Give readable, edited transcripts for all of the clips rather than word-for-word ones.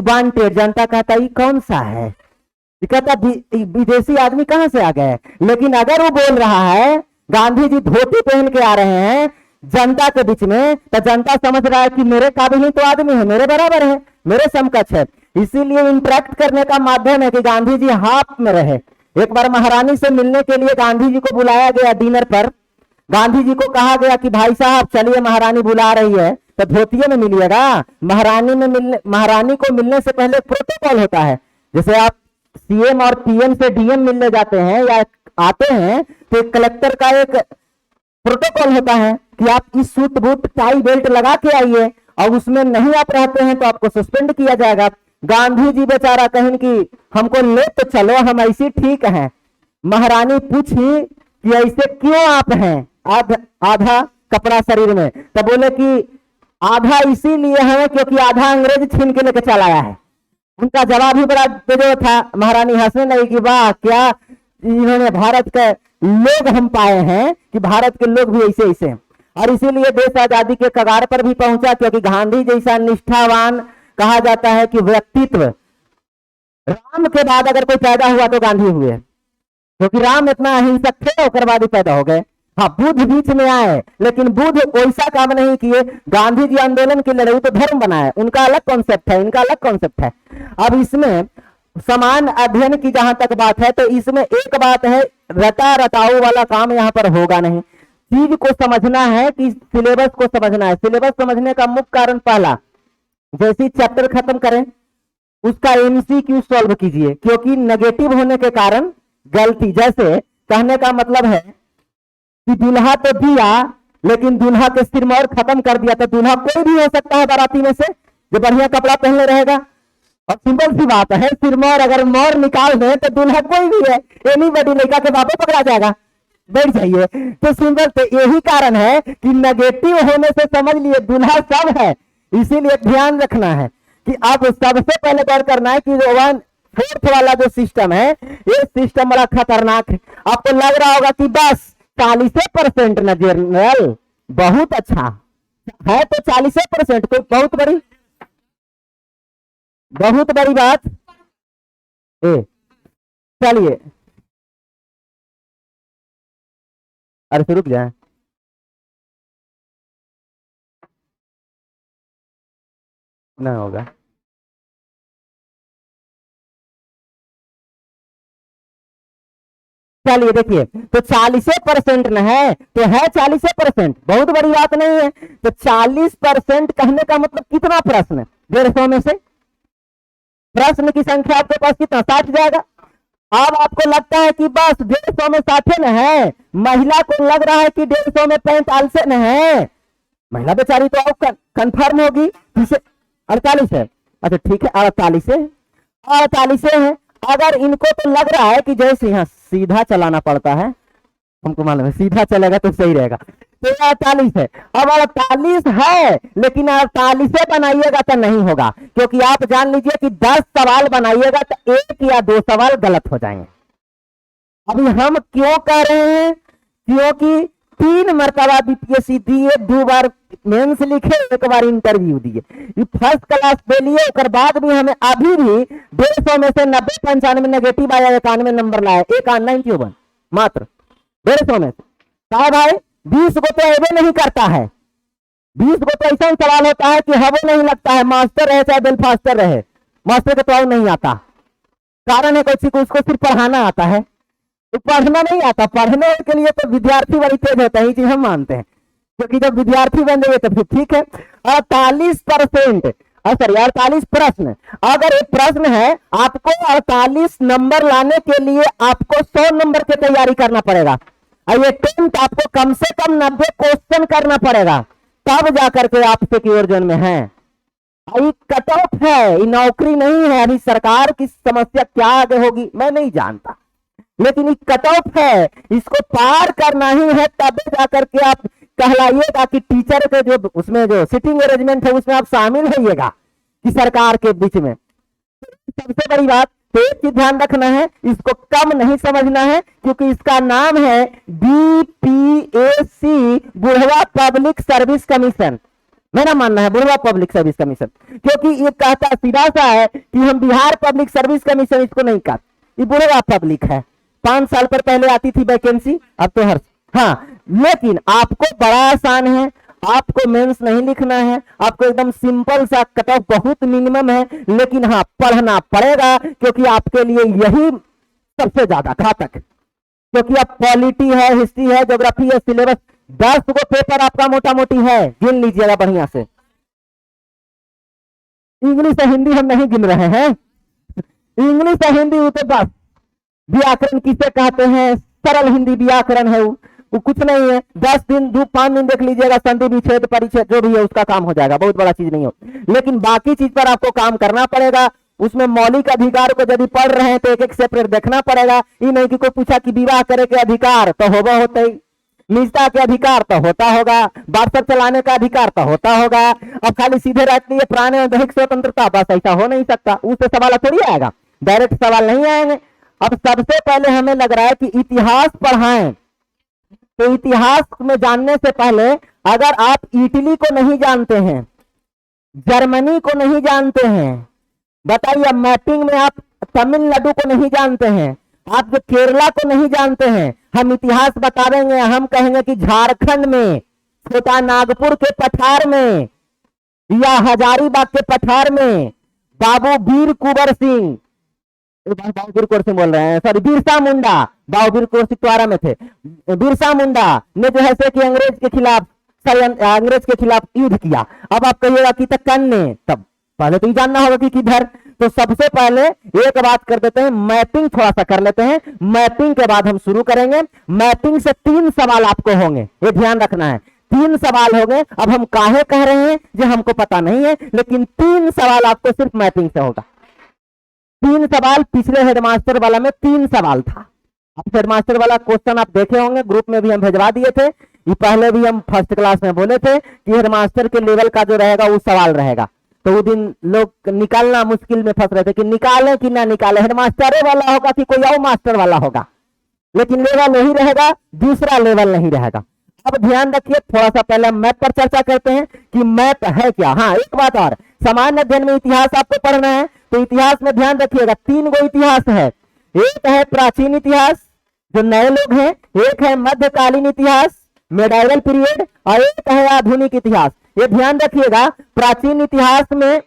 Wanted. जनता कहता ये कौन सा है, ये कहता विदेशी आदमी कहां से आ गए। लेकिन अगर वो बोल रहा है गांधी जी धोती पहन के आ रहे हैं जनता के बीच में, तो जनता समझ रहा है कि मेरे काबिल ही तो आदमी है, मेरे बराबर है, मेरे समकक्ष है। इसीलिए इंटरेक्ट करने का माध्यम है कि गांधी जी हाफ में रहे। एक बार महारानी से मिलने के लिए गांधी जी को बुलाया गया डिनर पर। गांधी जी को कहा गया कि भाई साहब चलिए महारानी बुला रही है तो धोतिये में मिलिएगा। महारानी को मिलने से पहले प्रोटोकॉल होता है। जैसे आप सीएम और पीएम से डीएम मिलने जाते हैं या आते हैं तो एक कलेक्टर का एक प्रोटोकॉल होता है कि आप इस सूट बूट टाई बेल्ट लगा के आइए, और उसमें नहीं आप रहते हैं तो आपको सस्पेंड किया जाएगा। गांधी जी बेचारा कहें कि हमको ले तो चलो, हम ऐसी ठीक हैं। महारानी पूछी कि ऐसे क्यों आप हैं आधा कपड़ा शरीर में, तो बोले कि आधा इसीलिए है क्योंकि आधा अंग्रेज छीन के लेके चला आया है। उनका जवाब ही बड़ा बेजोड़ था। महारानी हंसने लगी कि वाह क्या इन्होंने भारत के लोग हम पाए हैं कि भारत के लोग भी ऐसे ऐसे। और इसीलिए देश आजादी के कगार पर भी पहुंचा, क्योंकि गांधी जैसा निष्ठावान कहा जाता है कि व्यक्तित्व राम के बाद अगर कोई पैदा हुआ तो गांधी हुए, क्योंकि राम इतना अहिंसक थे, उसके बाद ही पैदा हो गए। हाँ, बुद्ध बीच में आए, लेकिन बुद्ध वैसा काम नहीं किए। गांधी जी आंदोलन के लड़ाई तो धर्म बनाए, उनका अलग कॉन्सेप्ट है, इनका अलग कॉन्सेप्ट है। अब इसमें समान अध्ययन की जहां तक बात है तो इसमें एक बात है, रटा रटाऊ वाला काम यहाँ पर होगा नहीं। चीज को समझना है कि सिलेबस को समझना है। सिलेबस समझने का मुख्य कारण पहला, जैसे चैप्टर खत्म करें उसका एमसीक्यू सॉल्व कीजिए, क्योंकि नेगेटिव होने के कारण गलती, जैसे कहने का मतलब है कि दूल्हा तो दिया लेकिन दूल्हा के सिरमौर खत्म कर दिया, तो दूल्हा कोई भी हो सकता है बाराती में से जो बढ़िया कपड़ा पहने रहेगा। और सिंपल सी बात है, सिरमौर अगर मोर निकाल दे तो दूल्हा कोई भी है, एनीबॉडी लड़का के बाबू पकड़ा जाएगा, बैठ जाइए। तो सिंपल, तो यही कारण है कि नेगेटिव होने से समझ लिए दूल्हा सब है। इसीलिए ध्यान रखना है कि आप सबसे पहले गौर करना है कि 1/4 वाला जो सिस्टम है ये सिस्टम बड़ा खतरनाक है। आपको लग रहा होगा कि बस 40% न जनरल, बहुत अच्छा है तो 40% कोई बहुत बड़ी बात। चलिए अरे शुरू जाए, ना होगा। चलिए देखिए, तो 40% न है तो है 40%, बहुत बड़ी बात नहीं है। तो 40% कहने का मतलब कितना प्रश्न, 150 में से प्रश्न की संख्या आपके पास कितना, 60 जाएगा। अब आपको लगता है कि बस 150 में 60 न है, महिला को लग रहा है कि 150 में 45 न है। महिला बेचारी तो आप कंफर्म होगी 48 है। अच्छा ठीक है, 48 है। अगर इनको तो लग रहा है कि जैसे यहाँ सीधा चलाना पड़ता है, हमको मालूम है सीधा चलेगा तो सही रहेगा, तो 48 है। अब 48 है लेकिन 48 बनाइएगा तो नहीं होगा, क्योंकि आप जान लीजिए कि 10 सवाल बनाइएगा तो 1 या 2 सवाल गलत हो जाएंगे। अभी हम क्यों कह रहे हैं, क्योंकि 3 मरतबा बीपीएससी दिए, 2 बार मेंस लिखे, 1 बार इंटरव्यू दिए, फर्स्ट क्लास दे लिए। उसके बाद भी हमें अभी भी 150 में से 90 95 नेगेटिव आया, 91 नंबर लाया, 91 मात्र 150 में से। भाई 20 को तो एवे नहीं करता है, 20 को तो ऐसा सवाल होता है कि हवा नहीं लगता है, मास्टर रहे चाहे बेलफास्टर रहे, मास्टर का तो नहीं आता। कारण है किसी को उसको सिर्फ पढ़ाना आता है, तो पढ़ना नहीं आता। पढ़ने के लिए तो विद्यार्थी बड़ी तेज होता है, ये चीज हम मानते हैं, क्योंकि जब विद्यार्थी बन जाए तो फिर ठीक है। 48% सॉरी 48 प्रश्न, अगर एक प्रश्न है आपको 48 नंबर लाने के लिए आपको 100 नंबर की तैयारी करना पड़ेगा, और ये 10th आपको कम से कम 90 क्वेश्चन करना पड़ेगा, तब जाकर के आप सिक्योर जोन में हैं। कट ऑफ है, ये नौकरी नहीं है। अभी सरकार की समस्या क्या आगे होगी मैं नहीं जानता, लेकिन ये कट ऑफ है, इसको पार करना ही है, तब जाकर के आप कहलाइएगा कि टीचर के जो उसमें जो सिटिंग अरेंजमेंट है उसमें आप शामिल होइएगा कि सरकार के बीच में। सबसे बड़ी बात तो एक चीज ध्यान रखना है, इसको कम नहीं समझना है, क्योंकि इसका नाम है बीपीएससी बुढ़वा पब्लिक सर्विस कमीशन। मेरा मानना है बुढ़वा पब्लिक सर्विस कमीशन, क्योंकि ये कहता सीधा सा है कि हम बिहार पब्लिक सर्विस कमीशन इसको नहीं कहते, ये बुढ़वा पब्लिक है। 5 साल पर पहले आती थी वैकेंसी, अब तो हर हाँ, लेकिन आपको बड़ा आसान है, आपको मेंस नहीं लिखना है, आपको एकदम सिंपल सा कट ऑफ बहुत मिनिमम है, लेकिन हाँ पढ़ना पड़ेगा, क्योंकि आपके लिए यही सबसे ज्यादा घातक, क्योंकि अब पॉलिटी है, हिस्ट्री है, ज्योग्राफी है, सिलेबस 10 को पेपर आपका मोटा मोटी है, गिन लीजिएगा बढ़िया से। इंग्लिश और हिंदी हम नहीं गिन रहे हैं, इंग्लिश और हिंदी वो तो बस व्याकरण किसे कहते हैं, सरल हिंदी व्याकरण है, वो कुछ नहीं है, 10 दिन 5 दिन देख लीजिएगा, संधि विच्छेद परिच्छेद जो भी है उसका काम हो जाएगा, बहुत बड़ा चीज नहीं हो। लेकिन बाकी चीज पर आपको काम करना पड़ेगा, उसमें मौलिक अधिकार को यदि पढ़ रहे हैं तो एक एक सेपरेट देखना पड़ेगा। ये नहीं कि कोई पूछा कि विवाह करे के अधिकार तो होगा होता ही, निजता के अधिकार तो होता होगा, व्हाट्सएप चलाने का अधिकार तो होता होगा, अब खाली सीधे रहती है प्राण और दैहिक स्वतंत्रता, बस ऐसा हो नहीं सकता, उससे सवाल थोड़ी आएगा, डायरेक्ट सवाल नहीं आएंगे। अब सबसे पहले हमें लग रहा है कि इतिहास पढ़ाएं, तो इतिहास में जानने से पहले अगर आप इटली को नहीं जानते हैं, जर्मनी को नहीं जानते हैं, बताइए मैपिंग में आप तमिलनाडु को नहीं जानते हैं, आप जो केरला को नहीं जानते हैं, हम इतिहास बता देंगे, हम कहेंगे कि झारखंड में छोटा नागपुर के पठार में या हजारीबाग के पठार में बाबू वीर कुंवर सिंह, बाबू वीर कुंवर सिंह बोल रहे हैं, सॉरी बिरसा मुंडा, बाबू वीर कुंवर सिंह द्वारा में थे, बिरसा मुंडा ने जो है कि अंग्रेज के खिलाफ युद्ध किया। अब आप कहिएगा कि कन ने, तब पहले तो ये जानना होगा कि किधर, तो सबसे पहले एक बात कर देते हैं, मैपिंग थोड़ा सा कर लेते हैं, मैपिंग के बाद हम शुरू करेंगे। मैपिंग से 3 सवाल आपको होंगे, ये ध्यान रखना है, 3 सवाल होंगे। अब हम काहे कह रहे हैं जो हमको पता नहीं है, लेकिन 3 सवाल आपको सिर्फ मैपिंग से होगा। 3 सवाल, पिछले हेडमास्टर वाला में 3 सवाल था। अब हेडमास्टर वाला क्वेश्चन आप देखे होंगे, ग्रुप में भी हम भेजवा दिए थे, ये पहले भी हम फर्स्ट क्लास में बोले थे कि हेडमास्टर के लेवल का जो रहेगा वो सवाल रहेगा, तो वो दिन लोग निकालना मुश्किल में फंस रहे थे कि निकालें कि ना निकालें, हेडमास्टर वाला होगा कि कोई और मास्टर वाला होगा, लेकिन लेवल वही रहेगा, दूसरा लेवल नहीं रहेगा। अब ध्यान रखिए, थोड़ा सा पहले मैप पर चर्चा करते हैं कि मैप है क्या। हाँ, एक बात और, सामान्य अध्ययन में इतिहास आपको पढ़ना है, तो इतिहास में ध्यान रखिएगा 3 गो इतिहास है, एक है प्राचीन इतिहास जो नए लोग हैं, एक है मध्यकालीन इतिहास मेडाइवल पीरियड, और एक है आधुनिक इतिहास। ये ध्यान रखिएगा, प्राचीन इतिहास में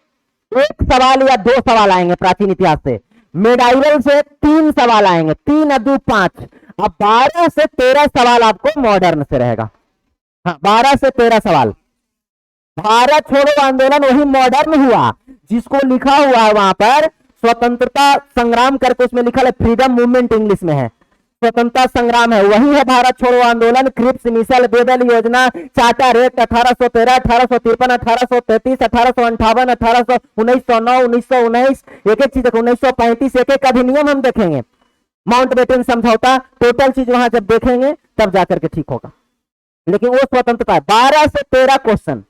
1 सवाल या 2 सवाल आएंगे प्राचीन इतिहास से, मेडाइवल से 3 सवाल आएंगे, 3 और 2 5, अब 12 से 13 सवाल आपको मॉडर्न से रहेगा। हाँ, 12 से 13 सवाल। भारत छोड़ो आंदोलन वही मॉडर्न हुआ, जिसको लिखा हुआ है वहां पर स्वतंत्रता संग्राम करके, उसमें लिखा है फ्रीडम मूवमेंट, इंग्लिश में है, स्वतंत्रता संग्राम है, वही है भारत छोड़ो आंदोलन, क्रिप्स मिसल, बेदल योजना, चार्टर एक्ट 1813, 1853, 1833, 1858, 1800, 1909, 1919, एक एक चीज, 1935, एक एक अधिनियम हम देखेंगे, माउंटबेटन समझौता, टोटल चीज वहां जब देखेंगे तब जाकर के ठीक होगा। लेकिन वो स्वतंत्रता 12 से 13 क्वेश्चन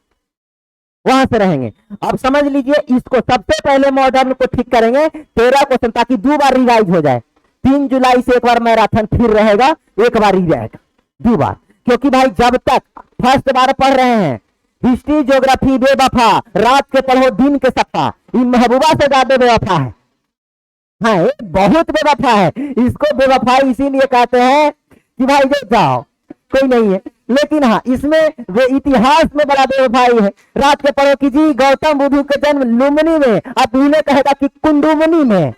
वहां से रहेंगे। अब समझ लीजिए, इसको सबसे पहले मॉडर्न को ठीक करेंगे 13 क्वेश्चन, ताकि 2 बार रिवाइज हो जाए। 3 जुलाई से एक बार मैराथन फिर रहेगा, एक बार ही रहेगा, 2 बार, क्योंकि भाई जब तक फर्स्ट बार पढ़ रहे हैं हिस्ट्री ज्योग्राफी बेवफा, रात के पढ़ो दिन के सफा, ये महबूबा से ज्यादा बेवफा है। हाँ, बहुत बेवफा है, इसको बेवफाई इसीलिए कहते हैं कि भाई जो जाओ कोई नहीं है, लेकिन हाँ इसमें वो इतिहास में बड़ा बेवफाई है। रात के पढ़ो कि जी गौतम बुद्ध के जन्म लुम्बिनी में, अब इन्हें कहेगा कि कुंडुमनी में,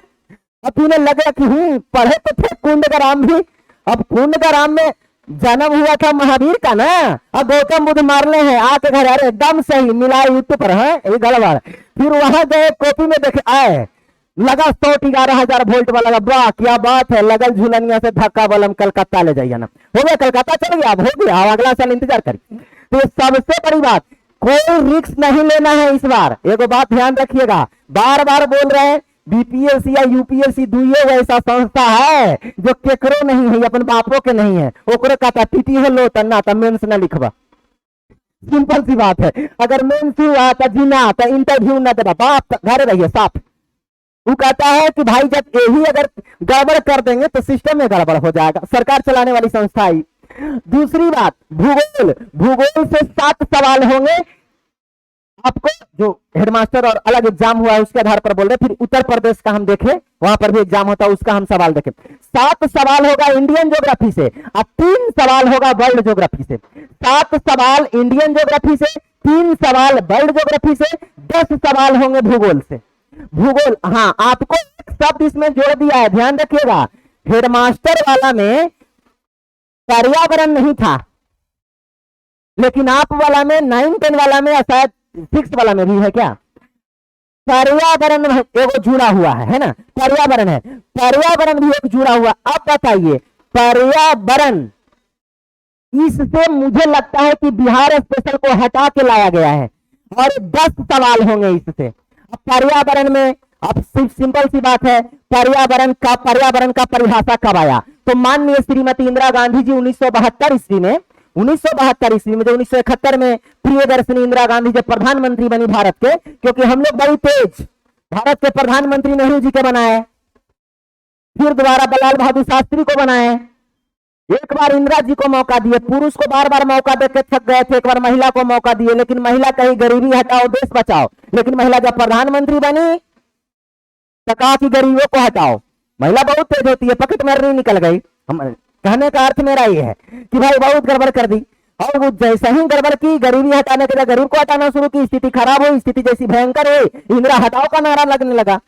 अब इन्हें लगेगा कि पढ़े तो थे कुंडग्राम भी, अब कुंडग्राम में जन्म हुआ था महावीर का ना, अब गौतम बुद्ध मारने हैं आके घर, अरे एकदम सही मिला यूट्यूब पर है ये गड़बड़। फिर वहां गए कॉपी में देखे आए, लगा 111,000 वोल्ट वाला, वाह क्या बात है, लगल झूलनिया से धक्का बलम कलकत्ता ले जाइए ना, हो गया कलकत्ता चल गया, अब हो गया, अगला साल इंतजार करिए। तो सबसे बड़ी बात, कोई रिस्क नहीं लेना है इस बार, एगो बात ध्यान रखिएगा, बार बार बोल रहे हैं बीपीएससी या यूपीएससी दुइये ऐसा संस्था है जो केकरो नहीं है, अपन बापों के नहीं है, ओकरे कहता पीटी हो लो तना तो मेंस ना लिखबा, सिंपल सी बात है। अगर मेंस हुआ तो जीना तो इंटरव्यू ना देना, बाप घर रहिए साफ। वो कहता है कि भाई जब यही अगर गड़बड़ कर देंगे तो सिस्टम में गड़बड़ हो जाएगा, सरकार चलाने वाली संस्था ही। दूसरी बात, भूगोल, भूगोल से 7 सवाल होंगे, आपको जो हेडमास्टर और अलग एग्जाम हुआ है उसके आधार पर बोल रहे। फिर उत्तर प्रदेश का हम देखें, वहां पर भी एग्जाम होता है, उसका हम सवाल देखें। 7 सवाल होगा इंडियन ज्योग्राफी से और 3 सवाल होगा वर्ल्ड ज्योग्राफी से। 7 सवाल इंडियन ज्योग्राफी से, 3 सवाल वर्ल्ड ज्योग्राफी से, 10 सवाल होंगे भूगोल से। भूगोल, हाँ आपको एक शब्द इसमें जोड़ दिया है, ध्यान रखिएगा। हेडमास्टर वाला में पर्यावरण नहीं था, लेकिन आप वाला में 9, 10 वाला में, शायद 6 वाला में भी है क्या, पर्यावरण एगो जुड़ा हुआ है ना, पर्यावरण है, पर्यावरण भी एक जुड़ा हुआ। अब बताइए, पर्यावरण, इससे मुझे लगता है कि बिहार स्पेशल को हटा के लाया गया है और 10 सवाल होंगे इससे। अब पर्यावरण में, अब सिंपल सी बात है, पर्यावरण का परिभाषा कब आया? तो माननीय श्रीमती इंदिरा गांधी जी 1972 ईस्वी में, 1972 ईस्वी में, जो 1971 में प्रियदर्शनी इंदिरा गांधी जब प्रधानमंत्री बनी भारत के, क्योंकि हम लोग बड़ी तेज, भारत के प्रधानमंत्री नेहरू जी के बनाए, फिर दोबारा लाल बहादुर शास्त्री को बनाए, एक बार इंदिरा जी को मौका दिए, पुरुष को बार बार मौका देकर थक गए थे, एक बार महिला को मौका दिए, लेकिन महिला कहीं गरीबी हटाओ देश बचाओ, लेकिन महिला जब प्रधानमंत्री बनी तो कहा कि गरीबों को हटाओ। महिला बहुत तेज होती है, पकड़ में निकल गई। हम कहने का अर्थ मेरा ये है कि भाई बहुत गड़बड़ कर दी, और वो जैसे ही गड़बड़ की, गरीबी हटाने के लिए गरीब को हटाना शुरू की, स्थिति खराब हुई, स्थिति जैसी भयंकर हुई, इंदिरा हटाओ का नारा लगने लगा।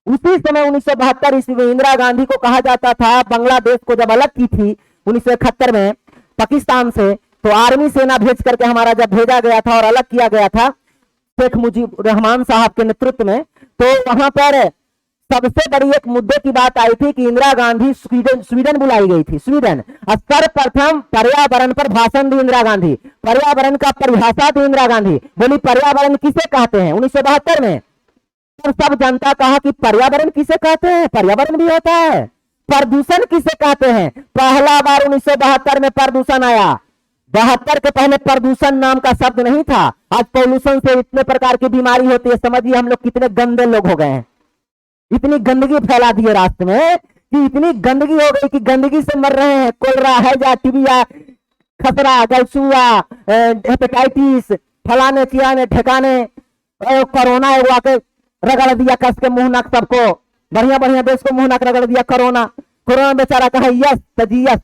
उसी समय 1972 ईस्वी में इंदिरा गांधी को कहा जाता था, बांग्लादेश को जब अलग की थी 1971 में पाकिस्तान से, तो आर्मी सेना भेज करके हमारा जब भेजा गया था और अलग किया गया था शेख मुजीब रहमान साहब के नेतृत्व में, तो वहां पर सबसे बड़ी एक मुद्दे की बात आई थी कि इंदिरा गांधी स्वीडन बुलाई गई थी, स्वीडन, और सर्वप्रथम पर्यावरण पर भाषण दी इंदिरा गांधी, पर्यावरण का परिभाषा दी इंदिरा गांधी, बोली पर्यावरण किसे कहते हैं 1972 में। और सब जनता कहा कि पर्यावरण किसे कहते हैं, पर्यावरण भी होता है, प्रदूषण किसे कहते हैं। पहला बार 1972 में प्रदूषण आया, 72 के पहले प्रदूषण नाम का शब्द नहीं था। आज पॉल्यूशन से इतने प्रकार की बीमारी होती है, समझिए हम लोग कितने गंदे लोग हो गए हैं, इतनी गंदगी फैला दी है रास्ते में कि इतनी गंदगी हो गई कि गंदगी से मर रहे हैं, कोलरा, हैजा, टीबिया, खसरा, गलसुआ, हेपेटाइटिस, फलाने चियाने ठिकाने, कोरोना आके रगड़ दिया कस के मुंह नाक सबको, बढ़िया बढ़िया देश को मुंह नाक रगड़ दिया कोरोना। कोरोना बेचारा कहा यस तजी यस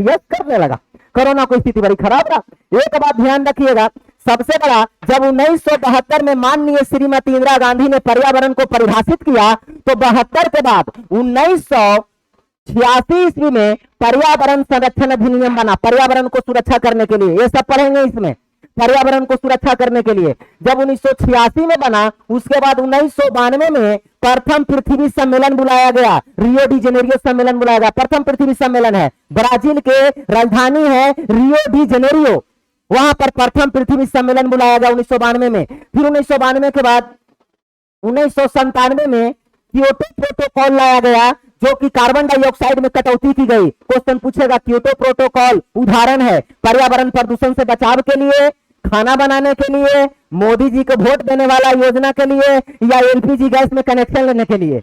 यस करने लगा, कोरोना की स्थिति बड़ी खराब रहा। एक बात ध्यान रखिएगा, सबसे बड़ा, जब 1972 में माननीय श्रीमती इंदिरा गांधी ने पर्यावरण को परिभाषित किया, तो 72 के बाद 1986 ईस्वी में पर्यावरण संरक्षण अधिनियम बना, पर्यावरण को सुरक्षा करने के लिए। ये सब पढ़ेंगे इसमें, पर्यावरण को सुरक्षा करने के लिए जब 1986 में बना, उसके बाद 1992 में प्रथम पृथ्वी सम्मेलन बुलाया गया, रियो डी जेनेरियो सम्मेलन बुलाया गया। प्रथम पृथ्वी सम्मेलन है, ब्राजील के राजधानी है रियो डी जेनेरियो, वहां पर प्रथम पृथ्वी सम्मेलन बुलाया गया 1992 में। फिर 1992 के बाद 1997 में क्योटो प्रोटोकॉल लाया गया, जो कि कार्बन डाइऑक्साइड में कटौती की गई। क्वेश्चन पूछेगा, क्योटो प्रोटोकॉल उदाहरण है पर्यावरण प्रदूषण से बचाव के लिए, खाना बनाने के लिए, मोदी जी को वोट देने वाला योजना के लिए, या एलपीजी गैस में कनेक्शन लेने के लिए।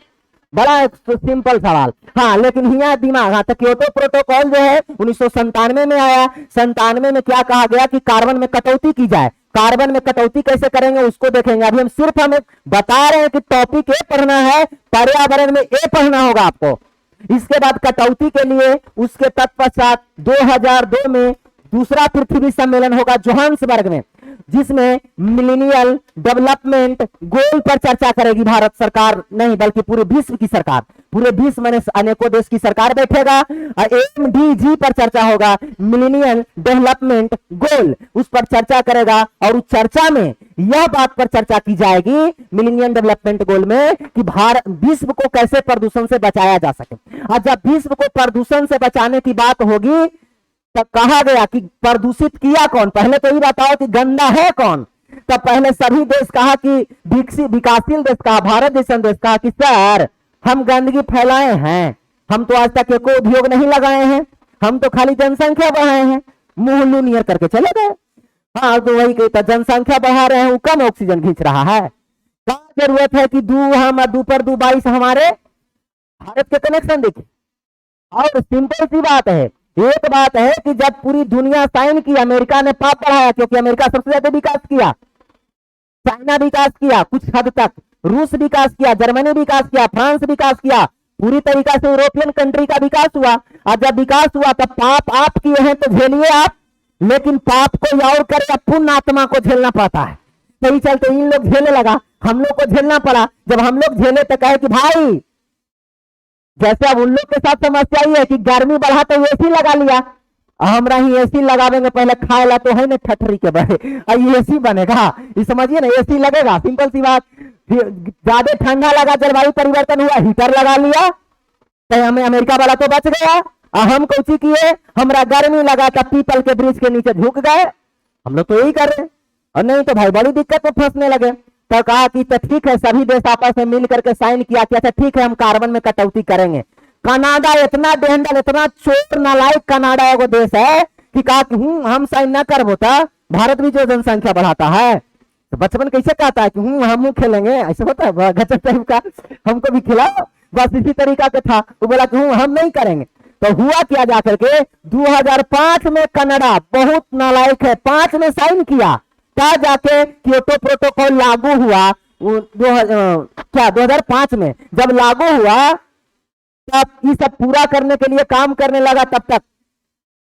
बड़ा सिंपल सवाल, हाँ लेकिन यहाँ दिमाग, हाँ तो क्योटो प्रोटोकॉल जो है 1997 में आया। 97 में क्या कहा गया कि कार्बन में कटौती की जाए। कार्बन में कटौती कैसे करेंगे उसको देखेंगे, अभी हम सिर्फ हमें बता रहे हैं कि टॉपिक ये पढ़ना है, पर्यावरण में ये पढ़ना होगा आपको। इसके बाद कटौती के लिए उसके तत्पश्चात 2002 में दूसरा पृथ्वी सम्मेलन होगा जोहान्सबर्ग में, जिसमें मिलेनियल डेवलपमेंट गोल पर चर्चा करेगी भारत सरकार, नहीं बल्कि पूरे विश्व की सरकार, पूरे विश्व में अनेकों देश की सरकार बैठेगा। एमडीजी पर चर्चा होगा, मिलेनियल डेवलपमेंट गोल, उस पर चर्चा करेगा। और उस चर्चा में यह बात पर चर्चा की जाएगी मिलेनियल डेवलपमेंट गोल में कि भारत विश्व को कैसे प्रदूषण से बचाया जा सके। और जब विश्व को प्रदूषण से बचाने की बात होगी, तब कहा गया कि प्रदूषित किया कौन, पहले तो ये बताओ कि गंदा है कौन। तब पहले सभी देश कहा कि विकासशील देश कहा, भारत जैसा देश कहा कि सर हम गंदगी फैलाए हैं, हम तो आज तक कोई उद्योग नहीं लगाए हैं, हम तो खाली जनसंख्या बढ़ाए हैं, मुंह नियर करके चले गए। हाँ तो वही कहता, जनसंख्या बढ़ा रहे हैं, वो कम ऑक्सीजन खींच रहा है। क्या जरूरत है कि दू पर 22 हमारे भारत के कनेक्शन देखे। और सिंपल सी बात है, एक बात है कि जब पूरी दुनिया साइन की, अमेरिका ने पाप बढ़ाया क्योंकि अमेरिका सबसे ज्यादा विकास किया, चाइना विकास किया कुछ हद तक, रूस विकास किया, जर्मनी विकास किया, फ्रांस विकास किया, पूरी तरीका से यूरोपियन कंट्री का विकास हुआ। और जब विकास हुआ तब पाप आप किए हैं तो झेलिए आप, लेकिन पाप कोई और करे पुण्य आत्मा को झेलना पड़ता है। सही चलते इन लोग झेलने लगा, हम लोग को झेलना पड़ा। जब हम लोग झेले तो कहे कि भाई, जैसे अब उन लोग के साथ समस्या ये है कि गर्मी बढ़ा तो एसी लगा लिया, हमरा ही एसी लगावेंगे, पहले खाए ला तो है ना ठठरी के बड़े, एसी बनेगा, ये समझिए ना, एसी लगेगा, सिंपल सी बात। ज्यादा ठंडा लगा, जलवायु परिवर्तन हुआ, हीटर लगा लिया, तो हमें अमेरिका वाला तो बच गया। और हम कोची किए, हमरा गर्मी लगा था, पीपल के ब्रिज के नीचे झुक गए। हम लोग तो यही कर रहे, और नहीं तो भाई बड़ी दिक्कत में फंसने लगे। तो कहा कि तो ठीक है, सभी देश आपस में मिल करके साइन किया कि अच्छा ठीक है, हम कार्बन में कटौती करेंगे। कनाडा इतना डेंडल, इतना चोर नालायक कनाडा एगो देश है कि कहा कि हम साइन ना कर होता, भारत भी जो जनसंख्या बढ़ाता है, तो बचपन कैसे कहता है कि हम खेलेंगे, ऐसे होता है गजब टाइप का, हमको भी खिलाओ, बस इसी तरीका का था। वो बोला कि हम नहीं करेंगे। तो हुआ क्या जाकर के 2005 में कनाडा बहुत नालायक है, 5 में साइन किया, तब जाके क्योटो प्रोटोकॉल लागू हुआ। 2005 में जब लागू हुआ तब ये सब पूरा करने के लिए काम करने लगा। तब तक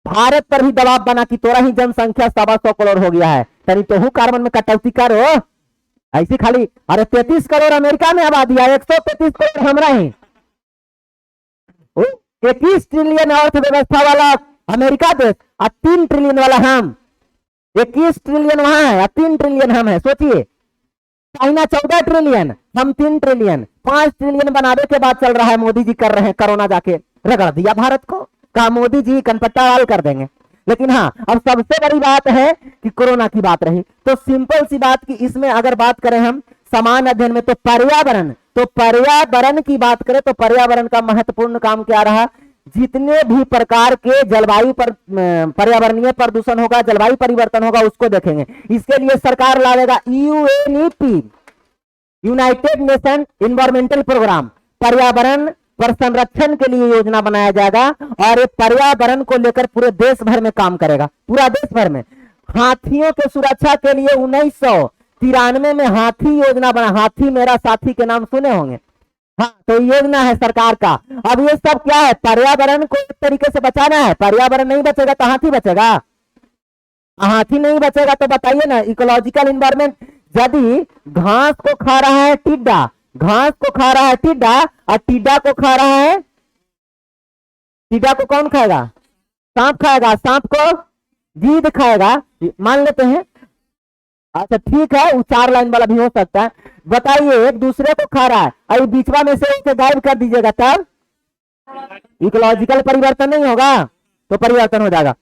भारत पर भी दबाव बना कि तोरा ही जनसंख्या 125 करोड़ हो गया है, तनी तो हूँ कार्बन में कटौती करो। ऐसी खाली अरे 33 करोड़ अमेरिका में आबादी है, 133 करोड़ हमरा ही, 21 ट्रिलियन अर्थव्यवस्था वाला अमेरिका देश और 3 ट्रिलियन वाला हम, 21 ट्रिलियन वहां है और 3 ट्रिलियन हम है। सोचिए, चाइना 14 ट्रिलियन, हम 3 ट्रिलियन, 5 ट्रिलियन बनाने के बाद चल रहा है, मोदी जी कर रहे हैं, कोरोना जाके रगड़ दिया भारत को, कहा मोदी जी कनपट्टा वाल कर देंगे। लेकिन हाँ, अब सबसे बड़ी बात है कि कोरोना की बात रही, तो सिंपल सी बात कि इसमें अगर बात करें हम समान अध्ययन में, तो पर्यावरण की बात करें तो पर्यावरण का महत्वपूर्ण काम क्या रहा, जितने भी प्रकार के जलवायु पर पर्यावरणीय प्रदूषण होगा, जलवायु परिवर्तन होगा, उसको देखेंगे। इसके लिए सरकार लाएगा UNEP, united nation environmental programme, पर्यावरण पर संरक्षण के लिए योजना बनाया जाएगा और ये पर्यावरण को लेकर पूरे देश भर में काम करेगा, पूरा देश भर में। हाथियों के सुरक्षा के लिए 1993 में हाथी योजना बना, हाथी मेरा साथी के नाम सुने होंगे, हाँ, तो योजना है सरकार का। अब ये सब क्या है, पर्यावरण को एक तरीके से बचाना है। पर्यावरण नहीं बचेगा तो हाथी बचेगा, हाथी नहीं बचेगा तो बताइए ना, इकोलॉजिकल इन्वायरमेंट। यदि घास को खा रहा है टिड्डा, घास को खा रहा है टिड्डा और टिड्डा को खा रहा है, टिड्डा को कौन खाएगा, सांप खाएगा, सांप को गीध खाएगा, मान लेते हैं। अच्छा ठीक है, वो 4 लाइन वाला भी हो सकता है। बताइए, एक दूसरे को खा रहा है, अभी बीचवा में से उसे गायब कर दीजिएगा, तब इकोलॉजिकल परिवर्तन नहीं होगा, तो परिवर्तन हो जाएगा।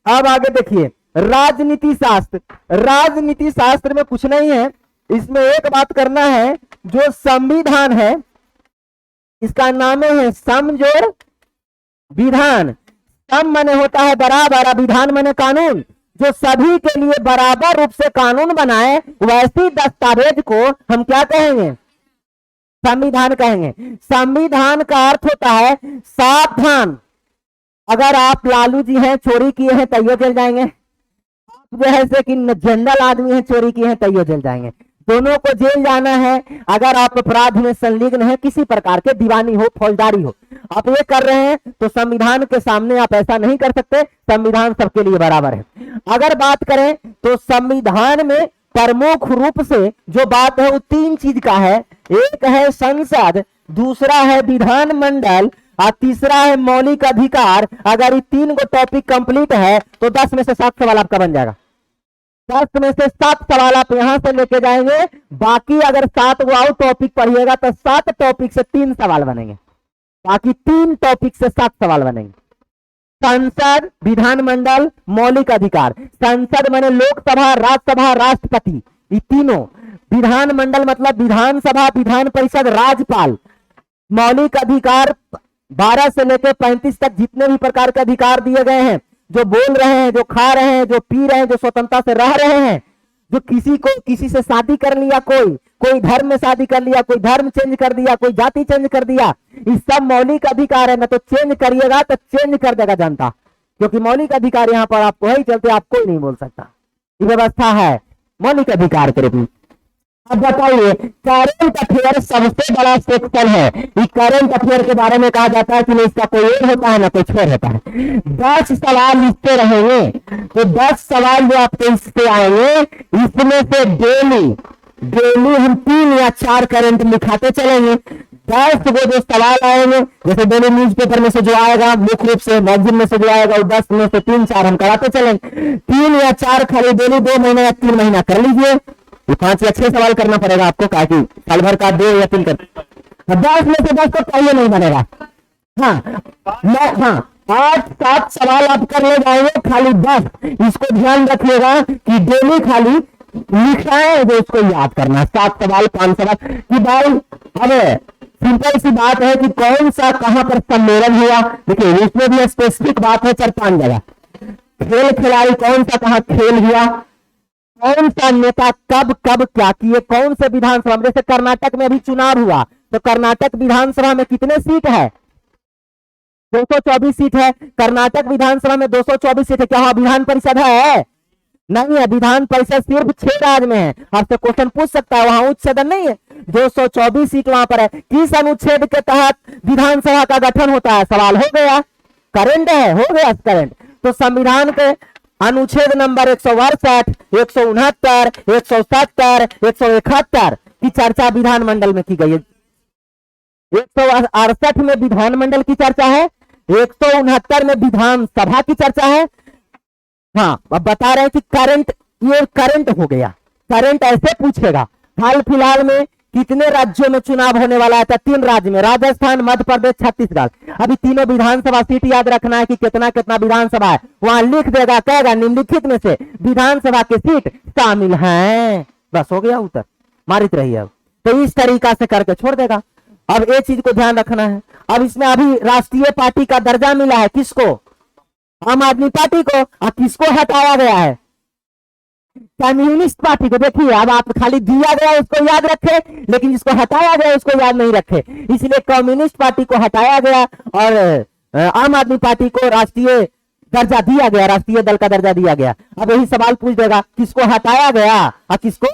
अब आगे देखिए, राजनीति शास्त्र। राजनीति शास्त्र में कुछ नहीं है, इसमें एक बात करना है, जो संविधान है इसका नाम है समजोड़ विधान। सम माने होता है बराबर, विधान माने कानून, जो सभी के लिए बराबर रूप से कानून बनाए, वैसी दस्तावेज को हम क्या कहेंगे, संविधान कहेंगे। संविधान का अर्थ होता है सावधान, अगर आप लालू जी हैं, चोरी किए हैं तैयो जल जाएंगे, आप जो है से कि जनरल आदमी हैं, चोरी किए हैं तैयो जल जाएंगे, दोनों को जेल जाना है। अगर आप अपराध में संलिग्न है, किसी प्रकार के दीवानी हो, फौजदारी हो, आप ये कर रहे हैं तो संविधान के सामने आप ऐसा नहीं कर सकते, संविधान सबके लिए बराबर है। अगर बात करें तो संविधान में प्रमुख रूप से जो बात है वो 3 चीज का है, एक है संसद, दूसरा है विधानमंडल और तीसरा है मौलिक अधिकार। अगर ये 3 गो टॉपिक कंप्लीट है तो 10 में से 7 सवाल आपका बन जाएगा, 10 में से 7 सवाल आप यहां से लेके जाएंगे। बाकी अगर 7 गो और टॉपिक पढ़िएगा तो 7 टॉपिक से 3 सवाल बनेंगे, बाकी 3 टॉपिक से 7 सवाल बनेंगे। संसद, विधानमंडल, मौलिक अधिकार। संसद माने लोकसभा, राज्यसभा, राष्ट्रपति, ये तीनों। विधानमंडल मतलब विधानसभा, विधान परिषद, राज्यपाल। मौलिक अधिकार 12 से लेकर 35 तक जितने भी प्रकार के अधिकार दिए गए हैं, जो बोल रहे हैं, जो खा रहे हैं, जो पी रहे हैं, जो स्वतंत्रता से रह रहे हैं, जो किसी से शादी कर लिया, कोई धर्म में शादी कर लिया, कोई धर्म चेंज कर दिया, कोई जाति चेंज कर दिया, ये सब मौलिक अधिकार है ना। तो चेंज करिएगा तो चेंज कर देगा जनता, क्योंकि मौलिक अधिकार यहाँ पर आपको है ही, चलते आप कोई नहीं बोल सकता। ये व्यवस्था है मौलिक अधिकार के रूप में। अब बताइए, करंट अफेयर सबसे बड़ा सेक्शन है। इस करंट अफेयर के बारे में कहा जाता है कि नहीं इसका कोई और होता है ना कोई छोर होता है। 10 सवाल इससे रहेंगे, तो 10 सवाल जो आपके इससे आएंगे, इसमें से डेली डेली हम 3 या 4 करंट लिखाते चलेंगे। 10 वो जो सवाल आएंगे, जैसे डेली न्यूज़पेपर में से जो आएगा, मुख्य रूप से मैगजीन में से जो आएगा, वो 10 में से 3-4 हम कराते चलेंगे। 3 या 4 खाली डेली 2 महीना या 3 महीना कर लीजिए। ये 5 या 6 सवाल करना पड़ेगा आपको, ताकि साल भर का 2 या 3 कर 10 में से 10 तो पहले नहीं बनेगा। हाँ, 8-7 सवाल आप कर ले जाएंगे, खाली 10। इसको ध्यान रखिएगा कि डेली खाली लिखना है, जो इसको याद करना। 7 सवाल 5 सवाल कि भाई, अब सिंपल सी बात है कि कौन सा कहां पर सम्मेलन हुआ। देखिए इसमें भी स्पेसिफिक बात है 4-5 जगह। खेल खिलाड़ी कौन सा कहां खेल हुआ, कौन सा नेता कब कब क्या किए, कौन से विधानसभा में, जैसे कर्नाटक में अभी चुनाव हुआ, तो कर्नाटक विधानसभा में कितने सीट है? 224 सीट है। कर्नाटक विधानसभा में 224 सीट है। क्या विधान परिषद है? नहीं है। विधान परिषद सिर्फ 6 राज्य में है। आपसे क्वेश्चन पूछ सकता है, वहां उच्च सदन नहीं है। 224 सीट वहां पर है। किस अनुच्छेद के तहत विधानसभा का गठन होता है? सवाल हो गया, करंट है, हो गया करंट। तो संविधान के अनुच्छेद नंबर 168, 169, 170, 171 की चर्चा विधानमंडल में की गई है। 168 में विधानमंडल की चर्चा है, 169 में विधानसभा की चर्चा है। हाँ, अब बता रहे हैं कि करंट, ये करंट हो गया। करंट ऐसे पूछेगा, हाल फिलहाल में कितने राज्यों में चुनाव होने वाला है? 3 राज्य में, राजस्थान, मध्य प्रदेश, छत्तीसगढ़। अभी तीनों विधानसभा सीट याद रखना है कि कितना कितना विधानसभा है। वहां लिख देगा, कहेगा निम्नलिखित में से विधानसभा की सीट शामिल है, बस हो गया उत्तर। मारित रहिए। अब तो इस तरीका से करके छोड़ देगा। अब एक चीज को ध्यान रखना है, अब इसमें अभी राष्ट्रीय पार्टी का दर्जा मिला है किसको? आम आदमी पार्टी को। और किसको हटाया गया है? कम्युनिस्ट पार्टी को। देखिए, अब आप खाली दिया गया उसको याद रखे, लेकिन जिसको हटाया गया उसको याद नहीं रखे, इसलिए कम्युनिस्ट पार्टी को हटाया गया और आम आदमी पार्टी को राष्ट्रीय दर्जा दिया गया, राष्ट्रीय दल का दर्जा दिया गया। अब यही सवाल पूछ देगा, किसको हटाया गया और किसको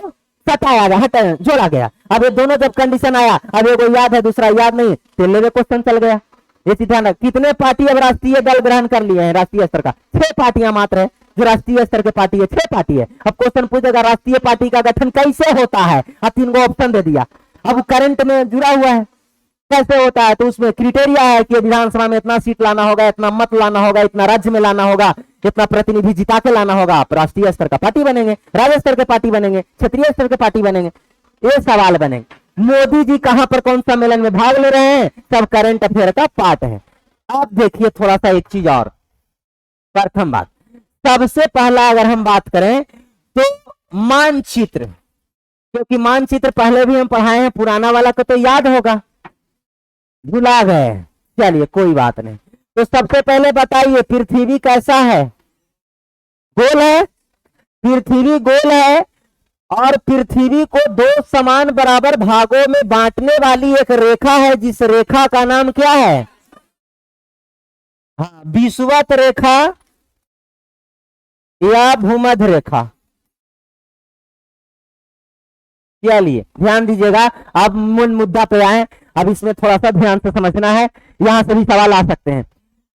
सटाया गया, हटाया, जोड़ा गया। अब ये दोनों जब कंडीशन आया, अब एगो याद है दूसरा याद नहीं, तो लेवे क्वेश्चन चल गया। ये चीज ध्यान रख। कितने पार्टी अब राष्ट्रीय दल ग्रहण कर लिए हैं राष्ट्रीय स्तर का? 6 पार्टियां मात्र है जो राष्ट्रीय स्तर के पार्टी है, 6 पार्टी है। अब क्वेश्चन पूछेगा राष्ट्रीय पार्टी का गठन कैसे होता है, और 3 को ऑप्शन दे दिया। अब करंट में जुड़ा हुआ है, कैसे होता है? तो उसमें क्राइटेरिया है कि विधानसभा में इतना सीट लाना होगा, इतना मत लाना होगा, इतना राज्य में लाना होगा, इतना प्रतिनिधि जिता के लाना होगा, आप राष्ट्रीय स्तर का पार्टी बनेंगे, राज्य स्तर के पार्टी बनेंगे, क्षेत्रीय स्तर के पार्टी बनेंगे। ये सवाल बनेंगे। मोदी जी कहां पर कौन सम्मेलन में भाग ले रहे हैं, सब करंट अफेयर का पार्ट है। अब देखिए थोड़ा सा एक चीज और। प्रथम बात, सबसे पहला अगर हम बात करें तो मानचित्र, क्योंकि मानचित्र पहले भी हम पढ़ाए हैं, पुराना वाला को तो याद होगा, भुला गए। चलिए कोई बात नहीं। तो सबसे पहले बताइए पृथ्वी कैसा है? गोल है। पृथ्वी गोल है और पृथ्वी को 2 समान बराबर भागों में बांटने वाली एक रेखा है, जिस रेखा का नाम क्या है? हाँ, विषुवत रेखा या भूमध्य रेखा। चलिए ध्यान दीजिएगा, अब मूल मुद्दा पे आए। अब इसमें थोड़ा सा ध्यान से समझना है, यहां से भी सवाल आ सकते हैं।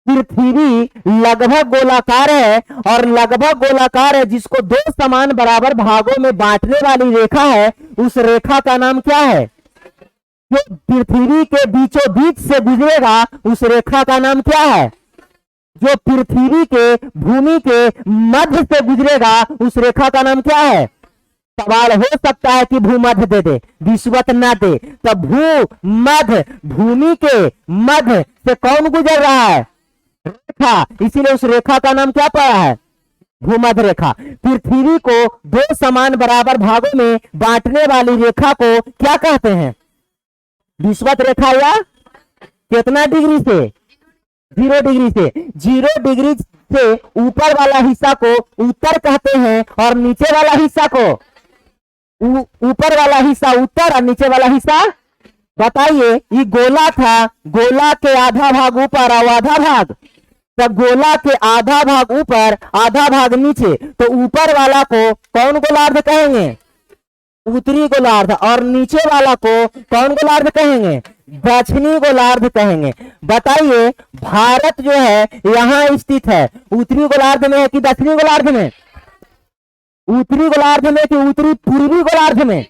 पृथ्वी लगभग गोलाकार है, और लगभग गोलाकार है जिसको 2 समान बराबर भागों में बांटने वाली रेखा है, उस रेखा का नाम क्या है? जो पृथ्वी के बीचों बीच से गुजरेगा उस रेखा का नाम क्या है? जो पृथ्वी के भूमि के मध्य से गुजरेगा उस रेखा का नाम क्या है? सवाल हो सकता है कि भूमध्य दे दे, विषुवत ना दे, तो भू मध्य, भूमि के मध्य से कौन गुजर रहा है? रेखा। इसीलिए उस रेखा का नाम क्या पड़ा है? भूमध्य रेखा। पृथ्वी को 2 समान बराबर भागों में बांटने वाली रेखा को क्या कहते हैं? विषुवत रेखा। या कितना डिग्री से? 0 डिग्री से। 0 डिग्री से ऊपर वाला हिस्सा को उत्तर कहते हैं, और नीचे वाला हिस्सा को, ऊपर वाला हिस्सा उत्तर और नीचे वाला हिस्सा, बताइए। ये गोला था, गोला के आधा भाग ऊपर और आधा भाग, तो गोला के आधा भाग ऊपर आधा भाग नीचे, तो ऊपर वाला को कौन गोलार्ध कहेंगे? उत्तरी गोलार्ध, और नीचे वाला को कौन गोलार्ध कहेंगे? दक्षिणी गोलार्ध कहेंगे। बताइए भारत जो है यहाँ स्थित है, उत्तरी गोलार्ध में है कि दक्षिणी गोलार्ध में? उत्तरी गोलार्ध में कि उत्तरी पूर्वी गोलार्ध में?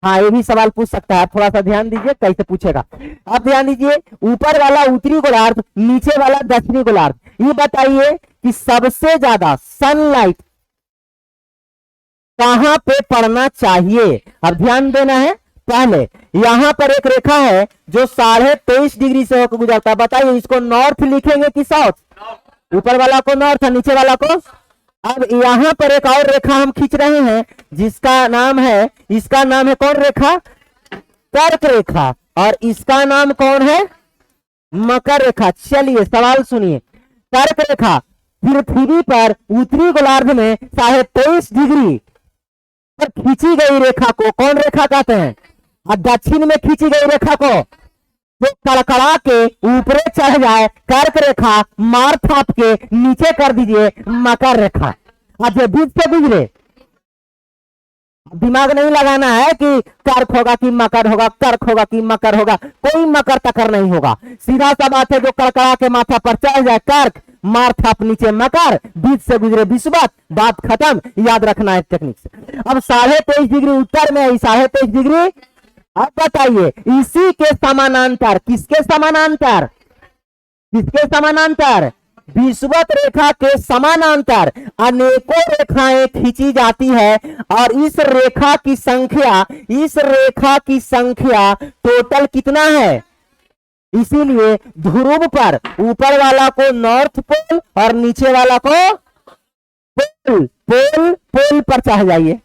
हाँ, ये भी सवाल पूछ सकता है, थोड़ा सा ध्यान दीजिए कैसे पूछेगा। आप ध्यान दीजिए, ऊपर वाला उत्तरी गोलार्ध, नीचे वाला दक्षिणी गोलार्ध। ये बताइए कि सबसे ज्यादा सनलाइट कहां पे पड़ना चाहिए? अब ध्यान देना है। पहले यहां पर एक रेखा है जो 23.5 डिग्री से होकर गुजरता है। बताइए इसको नॉर्थ लिखेंगे कि साउथ? ऊपर वाला को नॉर्थ और नीचे वाला को। अब यहां पर एक और रेखा हम खींच रहे हैं जिसका नाम है, इसका नाम है कौन रेखा? कर्क रेखा। और इसका नाम कौन है? मकर रेखा। चलिए सवाल सुनिए। कर्क रेखा पृथ्वी पर उत्तरी गोलार्ध में 23.5 डिग्री पर खींची गई रेखा को कौन रेखा कहते हैं? और दक्षिण में खींची गई रेखा को जो कड़कड़ा के ऊपर चढ़ जाए, कर्क रेखा, मार थाप के नीचे कर दीजिए, मकर रेखा। अब जो बीच से गुजरे, दिमाग नहीं लगाना है कि कर्क होगा कि मकर होगा, कर्क होगा कि मकर होगा, कोई मकर तकर नहीं होगा। सीधा सा बात है, जो कड़कड़ा के माथा पर चढ़ जाए कर्क, मार थाप नीचे मकर, बीच से गुजरे विषुवत, बात खत्म। याद रखना है टेक्निक से। अब 23.5 डिग्री उत्तर में है, 23.5 डिग्री। अब बताइए इसी के समानांतर, किसके समानांतर? किसके समानांतर? विषुवत रेखा के समानांतर अनेकों रेखाएं खींची जाती है, और इस रेखा की संख्या, इस रेखा की संख्या टोटल कितना है? इसीलिए ध्रुव पर ऊपर वाला को नॉर्थ पोल और नीचे वाला को पोल, पोल पोल पर चढ़ जाइए।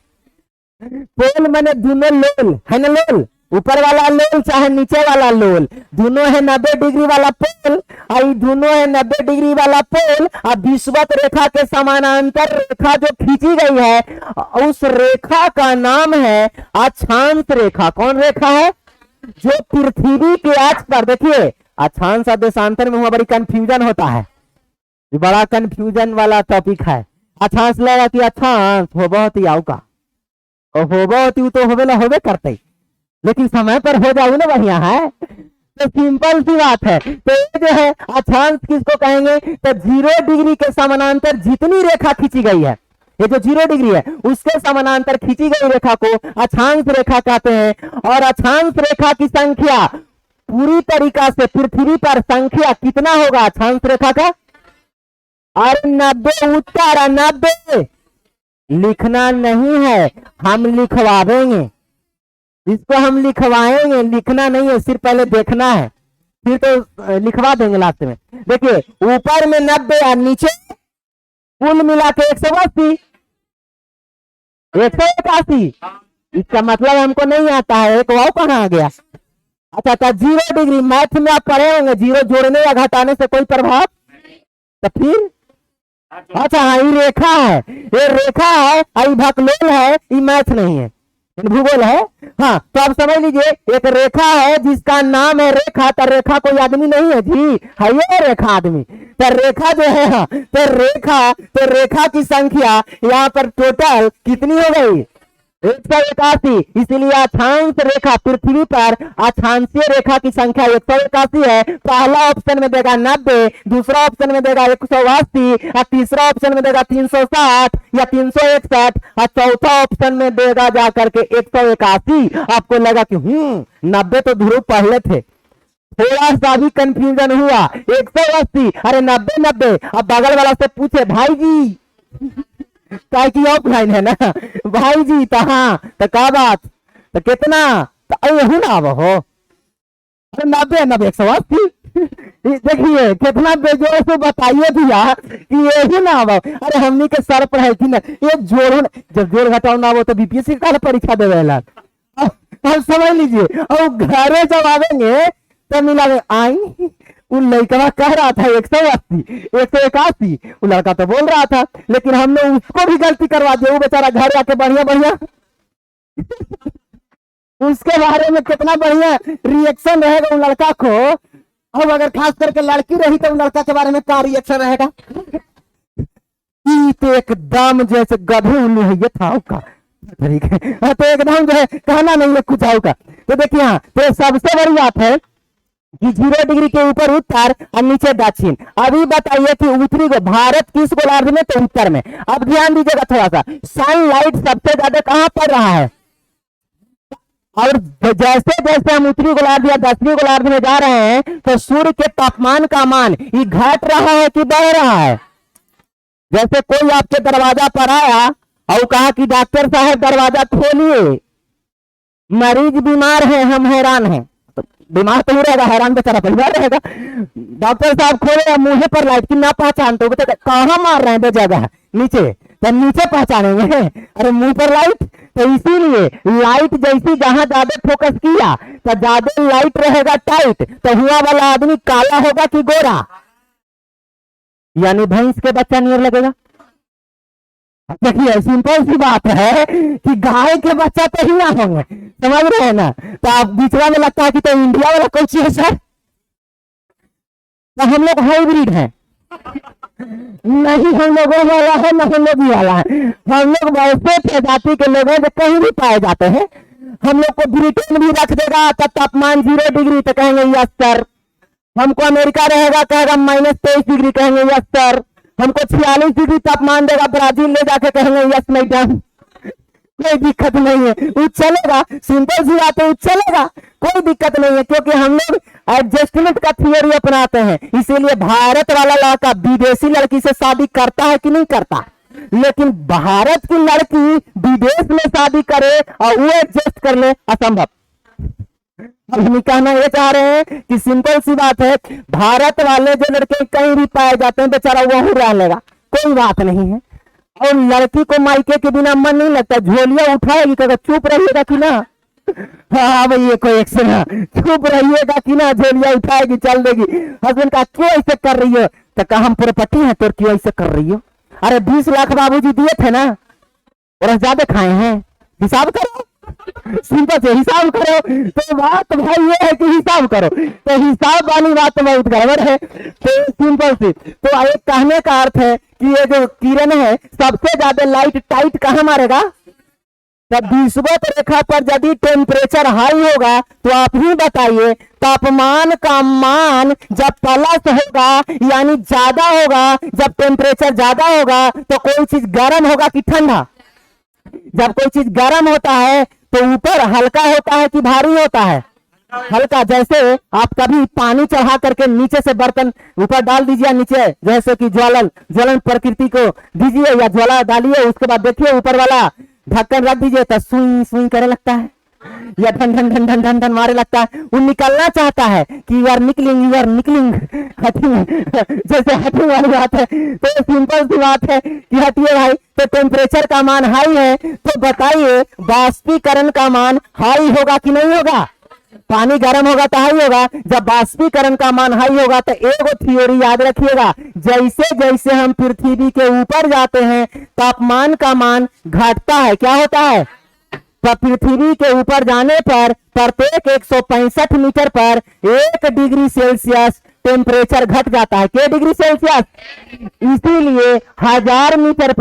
पोल मैंने दोनों लोल है ना, लोल, ऊपर वाला लोल चाहे नीचे वाला लोल, दोनों है 90 डिग्री वाला पोल, और दोनों है 90 डिग्री वाला पोल। अब विषुवत रेखा के समानांतर रेखा जो खींची गई है, उस रेखा का नाम है अक्षांश रेखा। कौन रेखा है? जो पृथ्वी के अक्ष पर, देखिए अक्षांश और देशांतर में हुआ बड़ी कंफ्यूजन होता है, ये बड़ा कंफ्यूजन वाला टॉपिक है। अक्षांश लगा कि अक्षांश हो बहुत ही आऊ का, और हो बहुत ही तो होवे ना होवे करते, लेकिन समय पर हो जाओ ना बढ़िया है। तो सिंपल सी बात है। तो ये जो है अक्षांश किसको कहेंगे? तो 0 डिग्री के समानांतर जितनी रेखा खींची गई है, ये जो 0 डिग्री है उसके समानांतर खींची गई रेखा को अक्षांश रेखा कहते हैं। और अक्षांश रेखा की संख्या पूरी तरीका से पृथ्वी पर संख्या कितना होगा अक्षांश रेखा का? और 90 उत्तर, 90 लिखना नहीं है, हम लिखवाएंगे इसको, हम लिखवाएंगे, लिखना नहीं है, सिर्फ पहले देखना है, फिर तो लिखवा देंगे लास्ट में। देखिए ऊपर में 90 और नीचे कुल मिला के 180, 181। इसका मतलब हमको नहीं आता है, एक वाव कहाँ आ गया? अच्छा अच्छा, 0 डिग्री मैथ में आप पढ़े होंगे, 0 जोड़ने या घटाने से कोई प्रभाव, तो फिर अच्छा हाँ ये रेखा है, ये रेखा है, आई भकलोल है, ये मैथ नहीं है, भूगोल है। हाँ तो आप समझ लीजिए, एक रेखा है जिसका नाम है रेखा। तो रेखा कोई आदमी नहीं है जी, है ये रेखा आदमी। तो रेखा जो है, हाँ तो रेखा की संख्या यहाँ पर टोटल कितनी हो गई? 181। इसलिए अक्षांश रेखा पृथ्वी पर अक्षांशीय रेखा की संख्या 181 है। पहला ऑप्शन में देगा 90, दूसरा ऑप्शन में देगा 180, और तीसरा ऑप्शन में देगा 360 या 361, और चौथा ऑप्शन में देगा जाकर के 181। आपको लगा कि 90 तो ध्रुव पहले थे, थोड़ा सा भी कंफ्यूजन हुआ, 180, अरे 90 90। अब बगल वाला से पूछे भाई जी की ऑफलाइन है ना भाई जी, तो हाँ तो क्या बात, तो कितना, तो यही ना अब हो, अरे 90 90 180। देखिए कितना बेजोड़ से बताइए भैया कि यही ना अब। अरे हमनी के सर पर है कि ना ये जोड़, जब जोड़ घटाओ ना हो तो बीपीएससी का परीक्षा देवे ला। अब समझ लीजिए, और घरे जब आवेंगे तब मिला आई उन लड़का कह रहा था 180 181, वो लड़का तो बोल रहा था, लेकिन हमने उसको भी गलती करवा दिया। वो बेचारा घर आके बढ़िया बढ़िया उसके बारे में कितना बढ़िया रिएक्शन रहेगा उन लड़का को। अब अगर खास करके लड़की रही तो उन लड़का के बारे में क्या रिएक्शन रहेगा? तो एकदम जैसे गधे उल्लू है ये था उसका, ठीक है। हाँ, तो एकदम जो है कहना नहीं है कुछ का। तो देखिए, हाँ, तो सबसे बड़ी बात है कि 0 डिग्री के ऊपर उत्तर और नीचे दक्षिण। अभी बताइए कि उत्तरी को भारत किस गोलार्ध में, तो उत्तर में। अब ध्यान दीजिएगा थोड़ा सा, सनलाइट सबसे ज्यादा कहां पड़ रहा है, और जैसे जैसे हम उत्तरी गोलार्ध या दक्षिणी गोलार्ध में जा रहे हैं तो सूर्य के तापमान का मान ये घट रहा है कि बढ़ रहा है। जैसे कोई आपके दरवाजा पर आया और कहा कि डॉक्टर साहब दरवाजा खोलिए, मरीज बीमार है, हम हैरान हैं, तो बीमार तो ही रहेगा, हैरान बेचारा परिवार रहेगा। डॉक्टर साहब खोले, मुंह पर लाइट की ना पहचान, तो कहाँ मार रहे हैं बेजगह नीचे, तो नीचे पहचानेंगे, अरे मुंह पर लाइट। तो इसीलिए लाइट जैसी जहां ज्यादा फोकस किया तो ज्यादा लाइट रहेगा टाइट, तो हुआ वाला आदमी काला होगा कि गोरा, यानी भैंस के बच्चा नियर लगेगा। देखिए सिंपल सी बात है कि गाय के बच्चा तो ही ना होंगे, समझ रहे हैं ना। तो आप बीचवा में लगता है कि तो इंडिया वाला कोई चीज है, तो हम लोग हाइब्रिड हैं। नहीं हम लोगों वाला है, ना हम लोग वाला है, हम लोग वैसे प्रजाति के लोग हैं जो कहीं भी पाए जाते हैं। हम लोग को ब्रिटेन भी रख देगा तो तापमान 0 डिग्री, तो कहेंगे यस सर। हमको अमेरिका रहेगा कहेगा -23 डिग्री, कहेंगे यस सर। हमको 46 डिग्री तापमान देगा ब्राजील ले जाके, कहेंगे यस मैडम, कोई दिक्कत नहीं है, वो चलेगा। सिंपल सी बात है, वो चलेगा, कोई दिक्कत नहीं है, क्योंकि हम लोग एडजस्टमेंट का थियोरी अपनाते हैं। इसीलिए भारत वाला लड़का विदेशी लड़की से शादी करता है कि नहीं करता, लेकिन भारत की लड़की विदेश में शादी करे और वो एडजस्ट कर ले, असंभव। अब हम कहना ये चाह रहे हैं कि सिंपल सी बात है, भारत वाले जो लड़के कहीं भी पाए जाते हैं बेचारा वही रह लेगा, कोई बात नहीं है। और लड़की को मायके के बिना मन नहीं लगता, झोलिया उठाएगी, कहेगा चुप रहिएगा कि ना, हाँ भैया कोई एक्शन, चुप रहिएगा कि ना, झोलिया उठाएगी चल देगी। हस्बैंड का क्यों ऐसे कर रही हो, तो कहा हम प्रॉपर्टी है तो क्यों ऐसे कर रही हो, अरे 20 लाख बाबूजी दिए थे ना, और ज्यादा खाए हैं, हिसाब करो, सिंपल से हिसाब करो। तो बात भाई ये है कि हिसाब करो, तो हिसाब वाली बात तो बहुत गड़बड़ है। तो सिंपल सी, तो एक कहने का अर्थ है कि ये जो किरण है सबसे ज्यादा लाइट टाइट कहाँ मारेगा, तब विषुवत रेखा पर यदि टेम्परेचर हाई होगा तो आप ही बताइए तापमान का मान जब प्लस होगा यानी ज्यादा होगा, जब टेम्परेचर ज्यादा होगा तो कोई चीज गर्म होगा कि ठंडा। जब कोई चीज गर्म होता है तो ऊपर हल्का होता है कि भारी होता है, हल्का। जैसे आप कभी पानी चढ़ा करके नीचे से बर्तन ऊपर डाल दीजिए नीचे, जैसे कि ज्वलन प्रकृति को दीजिए या ज्वाला डालिए, उसके बाद देखिए ऊपर वाला ढक्कन रख दीजिए तो सुई सुई करने लगता है या धन धन धन धन धन धन मारे लगता है। वो निकलना चाहता है कि यू आर निकलिंग जैसे हटिंग वाली बात है। तो सिंपल सी बात है कि हटिए भाई, तो टेम्परेचर का मान हाई है, तो बताइए बाष्पीकरण का मान हाई होगा कि नहीं होगा। पानी गर्म होगा तो हाई होगा, जब बाष्पीकरण का मान हाई होगा तो एक थ्योरी याद रखिएगा, जैसे जैसे हम पृथ्वी के ऊपर जाते हैं तापमान का मान घटता है। क्या होता है, पृथ्वी के ऊपर जाने पर प्रत्येक 165 मीटर पर 1 डिग्री सेल्सियस टेम्परेचर घट जाता है। क्या डिग्री सेल्सियस, इसीलिए 1000 मीटर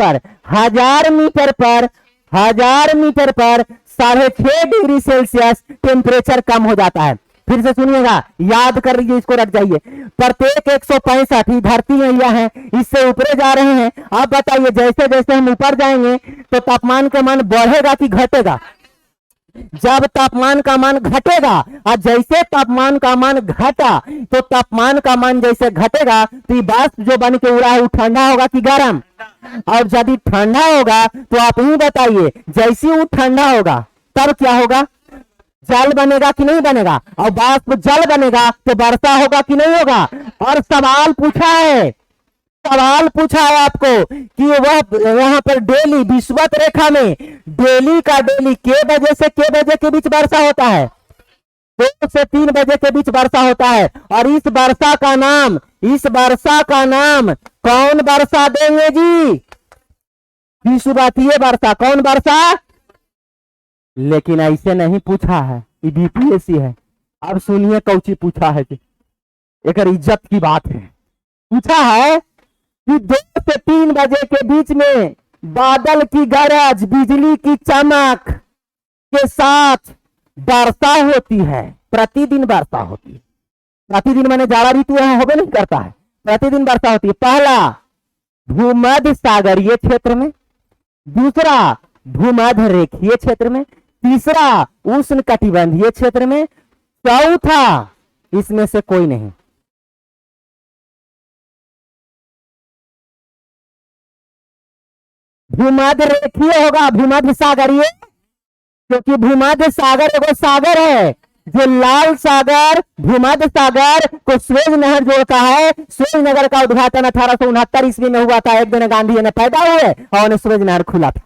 पर 6.5 डिग्री सेल्सियस टेम्परेचर कम हो जाता है। फिर से सुनिएगा, याद कर लीजिए, इसको रख जाइए। प्रत्येक 165 धरती एरिया है, इससे ऊपर जा रहे हैं। आप बताइए जैसे जैसे हम ऊपर जाएंगे तो तापमान का मान बढ़ेगा कि घटेगा। जब तापमान का मान घटेगा और जैसे तापमान का मान घटा तो तापमान का मान जैसे घटेगा तो ये वाष्प जो बन के उड़ा है वो ठंडा होगा कि गर्म। और यदि ठंडा होगा तो आप ही बताइए, जैसे वो ठंडा होगा तब क्या होगा, जल बनेगा कि नहीं बनेगा। और वाष्प जल बनेगा तो वर्षा होगा कि नहीं होगा। और सवाल पूछा है आपको कि वह यहाँ पर डेली विषुवत रेखा में डेली का डेली के बजे से के बजे के बीच वर्षा होता है, 2 से 3 बजे के बीच वर्षा होता है। और इस वर्षा का नाम कौन वर्षा देंगे जी, विषुवतीय वर्षा। कौन वर्षा, लेकिन ऐसे नहीं पूछा है, ये बीपीएससी है। अब सुनिए कौची पूछा है, एक इज्जत की बात है। पूछा है कि 2 से 3 बजे के बीच में बादल की गरज, बिजली की चमक के साथ वर्षा होती है। प्रतिदिन वर्षा होती है। प्रतिदिन मैंने जाड़ा ऋतु यहाँ होबे नहीं करता है, प्रतिदिन वर्षा होती है। पहला भूमध्य सागरीय क्षेत्र में, दूसरा भूमध्य रेखीय क्षेत्र में, तीसरा उष्ण कटिबंधीय क्षेत्र में, चौथा इसमें से कोई नहीं। भूमध्य रेखीय होगा, भूमध्य सागरीय, क्योंकि भूमध्य सागर एगो सागर है जो लाल सागर भूमध्य सागर को स्वेज नहर जोड़ता है। स्वेज नहर का उद्घाटन 1869 ईस्वी में हुआ था। एक दिन गांधी जी ने पैदा हुए और उन्हें स्वेज नहर खुला था।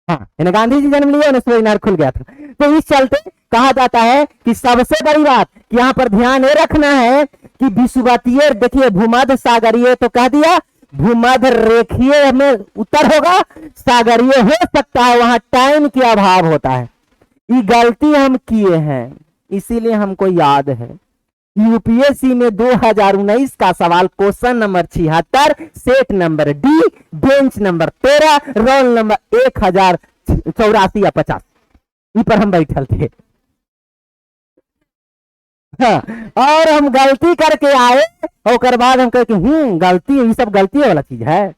हाँ, इन्हें गांधी जी जन्म लिए, उन्हें स्वेज नहर खुल गया था। तो इस चलते कहा जाता है कि सबसे बड़ी बात कि यहाँ पर ध्यान ये रखना है कि विषुवतीय, देखिए भूमध्य सागरीय तो कह दिया, भूमध्य रेखीय में उत्तर होगा, सागरीय हो सकता है, वहां टाइम की अभाव होता है। ये गलती हम किए हैं, इसीलिए हमको याद है। यूपीएससी में 2019 का सवाल question number 76, set number D, bench number 13, roll number 1084 या 50, इस पर हम बैठल थे। हाँ, और हम गलती करके आए और बाद हम कहे गलती, ये सब गलती वाला चीज है।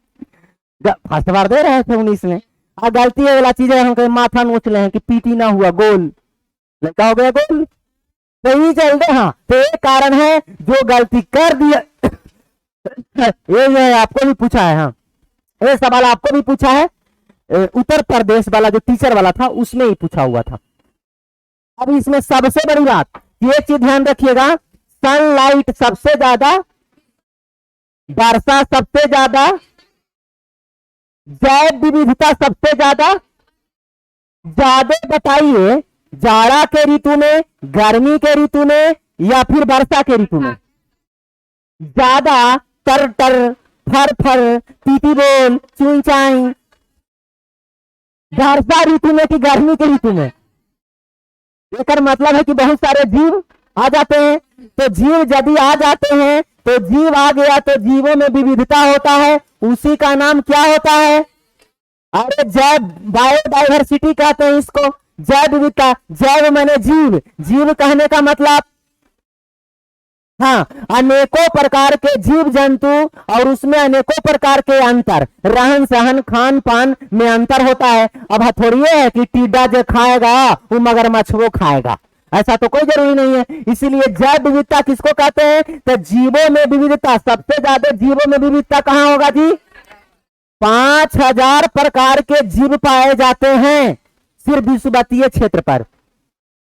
फर्स्ट बार दे रहे थे 19 में, और गलती वाला चीज है। हम कहे माथा नोच ले कि पीटी ना हुआ, गोल लड़का हो गया गोल, सही चलते। हाँ, तो एक कारण है जो गलती कर दिया। ये जो है आपको भी पूछा है, हाँ ये सवाल आपको भी पूछा है, उत्तर प्रदेश वाला जो टीचर वाला था उसमें ही पूछा हुआ था। अब इसमें सबसे बड़ी बात ये चीज ध्यान रखिएगा, सनलाइट सबसे ज्यादा, वर्षा सबसे ज्यादा, जैव विविधता सबसे ज्यादा। ज्यादा बताइए, जाड़ा के ऋतु में, गर्मी के ऋतु में या फिर वर्षा के ऋतु में? ज्यादा टर टर, फर फर, पीटी बोल, चुई चाई, वर्षा ऋतु में कि गर्मी के ऋतु में? इसका मतलब है कि बहुत सारे जीव आ जाते हैं। तो जीव यदि आ जाते हैं तो जीव आ गया तो जीवों में विविधता होता है, उसी का नाम क्या होता है? अरे जैव, बायोडाइवर्सिटी कहते हैं इसको, जैव विविधता। जैव माने जीव, जीव कहने का मतलब हाँ अनेकों प्रकार के जीव जंतु, और उसमें अनेकों प्रकार के अंतर, रहन सहन खान पान में अंतर होता है। अब थोड़ी है कि टिड्डा जो खाएगा वो मगरमच्छ वो खाएगा, ऐसा तो कोई जरूरी नहीं है। इसीलिए जैव विविधता किसको कहते हैं? तो जीवों में विविधता, सबसे ज्यादा जीवों में विविधता कहाँ होगा जी? 5000 प्रकार के जीव पाए जाते हैं सिर्फ विषुवतीय क्षेत्र पर।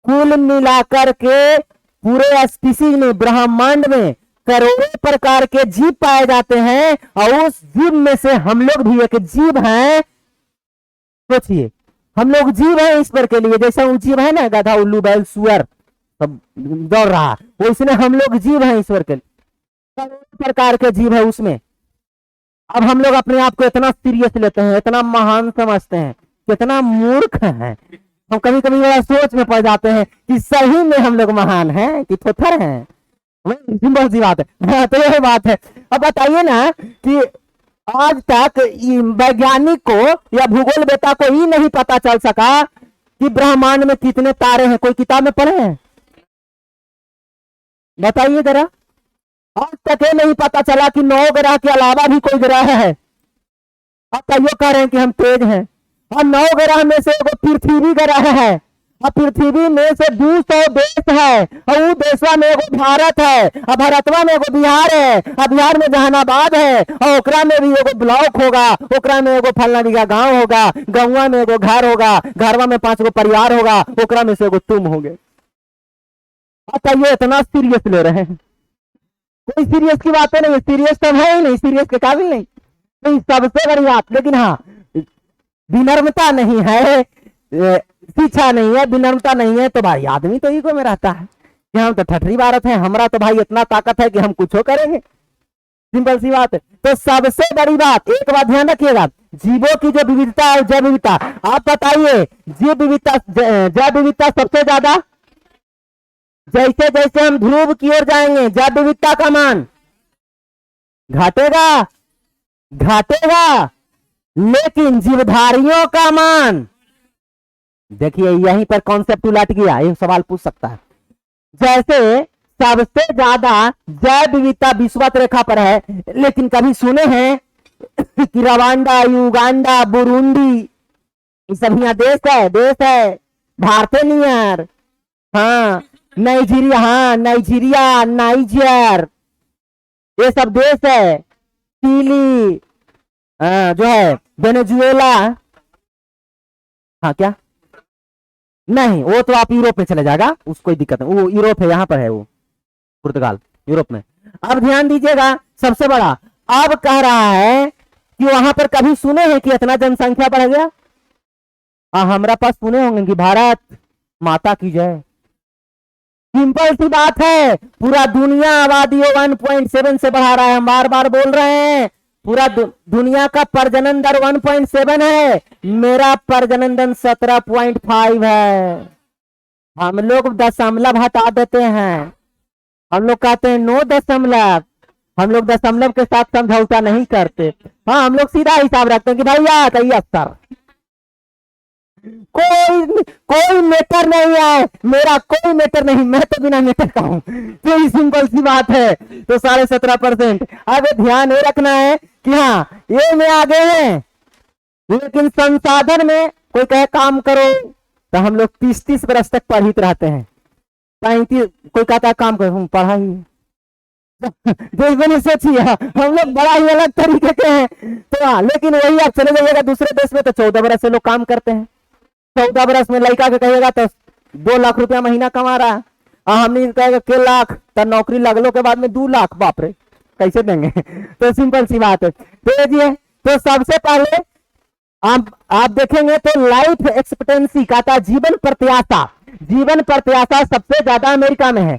कुल मिलाकर के पूरे स्पीसीज में, ब्रह्मांड में करोड़ों प्रकार के जीव पाए जाते हैं, और उस जीव में से हम लोग भी एक जीव हैं। सोचिए, हम लोग जीव हैं ईश्वर के लिए। जैसे वो जीव है ना, गधा उल्लू बैल सुअर सब दौड़ रहा, वो इसमें हम लोग जीव हैं ईश्वर के लिए। करोड़ों प्रकार के जीव है उसमें। अब हम लोग अपने आप को इतना सीरियस लेते हैं, इतना महान समझते हैं, कितना मूर्ख हैं हम। कभी कभी बड़ा सोच में पड़ जाते हैं कि सही में हम लोग महान हैं कि थोथर हैं। बहुत सी बात है। तो यही बात है। अब बताइए ना कि आज तक वैज्ञानिक को या भूगोल बेटा को ही नहीं पता चल सका कि ब्रह्मांड में कितने तारे हैं। कोई किताब में पढ़े हैं? बताइए जरा। आज तक ये नहीं पता चला कि 9 ग्रह के अलावा भी कोई ग्रह है। अब कईयों कह रहे हैं कि हम तेज हैं, और 9 ग्रह में से एगो पृथ्वी ग्रह है, और पृथ्वी में से 200 देश है, और वो देशवा में एगो भारत है, और भारतवा में एगो बिहार है, और बिहार में जहानाबाद है, और ओकरा में भी एगो ब्लॉक होगा, ओकरा में एगो फलना जगह गांव होगा, गाँव में एगो घर होगा, घरवा में 5 गो परिवार होगा, ओकरा में से एगो तुम होगे। अब ये इतना सीरियस ले रहे हैं? कोई सीरियस की बातें नहीं, सीरियस तो है ही नहीं, सीरियस के काबिल नहीं। तो सबसे बड़ी बात, लेकिन हाँ विनम्रता नहीं है, शिक्षा नहीं है, विनम्रता नहीं है, तो भाई आदमी तो ईगो में रहता है कि हम तो ठठरी भारत है, हमारा तो भाई इतना ताकत है कि हम कुछ करेंगे। सिंपल सी बात है। तो सबसे बड़ी बात, एक बात ध्यान रखिएगा, जीवों की जो विविधता है, जैव विविधता, आप बताइए जीव विविधता, जैव विविधता सबसे ज्यादा। जैसे जैसे हम ध्रुव की ओर जाएंगे जैव विविधता का मान घटेगा, घटेगा, लेकिन जीवधारियों का मान, देखिए यहीं पर कॉन्सेप्ट उलट गया, ये सवाल पूछ सकता है। जैसे सबसे ज्यादा जैव विविधता विषुवत रेखा पर है, लेकिन कभी सुने हैं कि रवांडा, युगांडा, बुरुंडी, ये सब यहाँ देश है, भारत नियर, हाँ नाइजीरिया, हाँ नाइजीरिया, नाइजर, ये सब देश है, चिली, जो है वेनेजुएला, हाँ क्या नहीं, वो तो आप यूरोप में चले जाएगा, उसको कोई दिक्कत नहीं, वो यूरोप है, यहाँ पर है वो पुर्तगाल, यूरोप में। अब ध्यान दीजिएगा, सबसे बड़ा अब कह रहा है कि वहां पर कभी सुने हैं कि इतना जनसंख्या बढ़ गया? हमारा पास सुने होंगे कि भारत माता की जय। सिंपल सी बात है, पूरा दुनिया आबादी 1.7 से बढ़ा रहा है, हम बार बार बोल रहे हैं, पूरा दुनिया का प्रजनन दर 1.7 है, मेरा प्रजनन दर 17.5 है। हम लोग दशमलव हटा देते हैं, हम लोग कहते हैं 9 दशमलव, हम लोग दशमलव के साथ समझौता नहीं करते। हाँ, हम लोग सीधा हिसाब रखते हैं कि भैया 73, कोई मेटर नहीं है, मेरा कोई मेटर नहीं, मैं तो बिना मेटर का हूं, तो सिंपल सी बात है, तो 17.5%। अब ध्यान ये रखना है कि हाँ ये में आगे हैं, लेकिन संसाधन में कोई कहे काम करो तो हम लोग 30 वर्ष तक पढ़ित रहते हैं, 35 कोई कहता है काम करो, पढ़ा ही देश में सोचिए, हम लोग बड़ा ही अलग तरीके के हैं। तो हाँ, लेकिन वही आप चले जाइएगा दूसरे देश में तो 14 वर्ष से लोग काम करते हैं, 14 वर्ष में लड़का के कहिएगा तो 2 लाख रुपया महीना कमा रहा है, हमने कहेगा के लाख, तो नौकरी लगलो के बाद में 2 लाख, बाप रे कैसे देंगे? तो सिंपल सी बात है। तो सबसे पहले आप देखेंगे तो लाइफ एक्सपेक्टेंसी कहता है जीवन प्रत्याशा सबसे ज्यादा अमेरिका में है,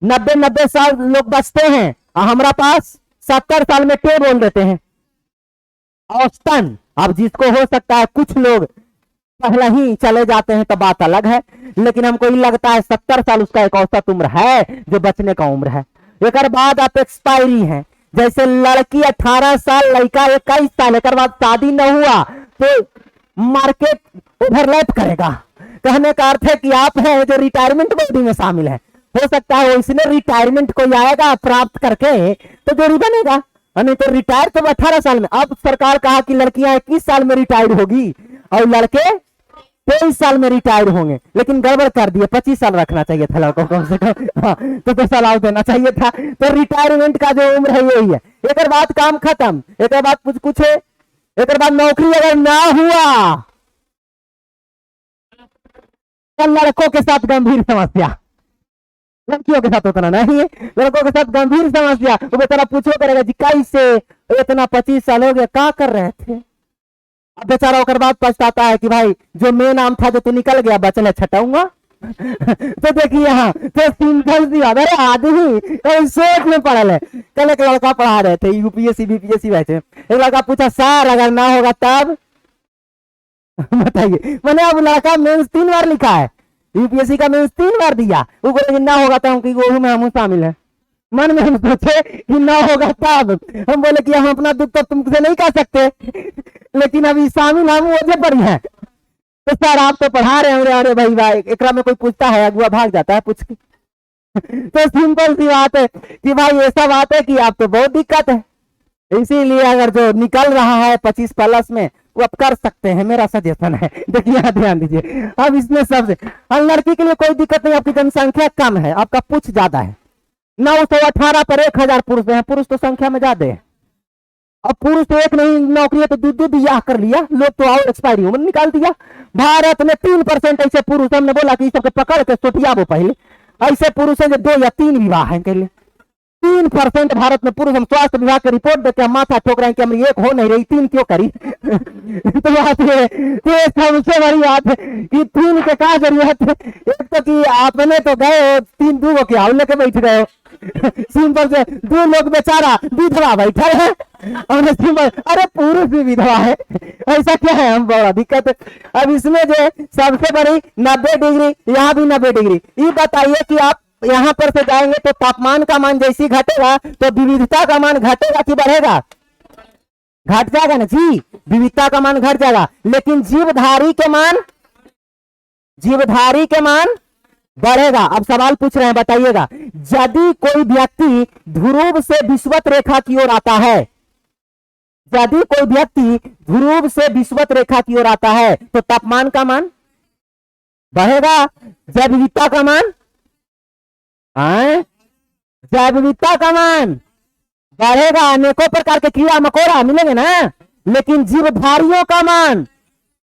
90 साल लोग बचते हैं, हमारा पास 70 साल में टे बोल देते हैं औसतन। अब जिसको हो सकता है, कुछ लोग पहले ही चले जाते हैं तो बात अलग है, लेकिन हमको ये लगता है 70 साल उसका एक औसत उम्र है जो बचने का उम्र है। एक बाद आप एक्सपायरी है, जैसे लड़की 18 साल, लड़का 21 साल, एक बाद शादी न हुआ तो मार्केट ओवरलैप करेगा। कहने का अर्थ है कि आप हैं जो रिटायरमेंट बॉडी में शामिल है, हो सकता है इसने रिटायरमेंट को आएगा प्राप्त करके तो जोड़ी बनेगा, नहीं तो रिटायर तो 18 साल में। अब सरकार कहा कि लड़कियां 21 साल में रिटायर्ड होगी और लड़के 23 साल में रिटायर्ड होंगे, लेकिन गड़बड़ कर दिए, 25 साल रखना चाहिए था लड़कों को कम से कम, हाँ, तो सलाह देना चाहिए था। तो रिटायरमेंट का जो उम्र है यही है। एक बाद काम खत्म, एक बाद कुछ है, एक बाद नौकरी अगर ना हुआ तो लड़कों के साथ गंभीर समस्या, लड़कियों के साथ उतना नहीं है, लड़कों के साथ गंभीर समस्या। वो बेचारा पूछो करेगा जी कैसे इतना 25 साल हो गया, क्या कर रहे थे? अब बेचारा होकर बाद पछताता है कि भाई जो मेन नाम था जो तू निकल गया, बचल छटाऊंगा। तो देखिए यहाँ तो सिंपल सी बात है, आदमी सोच में पड़ल है। कल एक लड़का पढ़ा रहे थे यूपीएससी बीपीएससी बैठे, एक लड़का पूछा सर अगर ना होगा तब बताइए। मैंने अब लड़का मेंस 3 बार लिखा है, यूपीएससी का मेंस 3 बार दिया, वो बोले ना होगा तो वो में हम शामिल है। मन में हम सोचे कि ना होगा तब, हम बोले कि हम अपना दुख तो तुमसे नहीं कह सकते, लेकिन अभी शामिल हम वजह पर है। तो सर आप तो पढ़ा रहे हैं, अरे भाई एकरा में कोई पूछता है, अगुआ भाग जाता है पूछ के। तो सिंपल सी बात है कि भाई ऐसा बात है कि आप तो बहुत दिक्कत है, इसीलिए अगर जो निकल रहा है 25 प्लस में वो आप कर सकते हैं, मेरा सजेशन है। देखिए ध्यान दीजिए, अब इसमें सबसे लड़की के लिए कोई दिक्कत नहीं, आपकी जनसंख्या कम है, आपका पूछ ज्यादा है, 918 पर 1000 पुरुष है, पुरुष तो संख्या में ज्यादा है। अब पुरुष तो एक नहीं नौकरी है तो दूध ब्याह कर लिया, लोग तो और एक्सपायरी उम्र निकाल दिया। भारत में 3% ऐसे पुरुष, हमने बोला कि सबके पकड़ के सोटिया वो पहले ऐसे पुरुष है जो 2 या 3 विवाह है के लिए। 3% भारत में पुरुष, हम स्वास्थ्य विभाग की रिपोर्ट देते हैं, माथा ठोक रहे हैं कि हमारी एक हो नहीं रही, 3 क्यों करी? तो बात है, तो सबसे बड़ी बात है कि 3 के क्या जरूरत है? एक तो कि आपने तो गए 3 2 के हाल लेके बैठ गए, सिंपल से 2 लोग बेचारा विधवा बैठा है, और सिंपल अरे पुरुष भी विधवा है, ऐसा क्या है? हम बड़ा दिक्कत है। अब इसमें जो सबसे बड़ी 90 डिग्री, यहाँ भी 90 डिग्री। ये बताइए कि आप यहाँ पर से जाएंगे तो तापमान का मान जैसी घटेगा तो विविधता का मान घटेगा कि बढ़ेगा? घट जाएगा ना जी, विविधता का मान घट जाएगा, लेकिन जीवधारी के मान बढ़ेगा। अब सवाल पूछ रहे हैं, बताइएगा, यदि कोई व्यक्ति ध्रुव से विषुवत रेखा की ओर आता है, यदि कोई व्यक्ति ध्रुव से विषुवत रेखा की ओर आता है तो तापमान का मान बढ़ेगा, जैव विविधता का मान, जैव विविधता का मान बढ़ेगा, अनेकों प्रकार के कीड़ा मकोड़ा मिलेंगे ना, लेकिन जीवधारियों का मान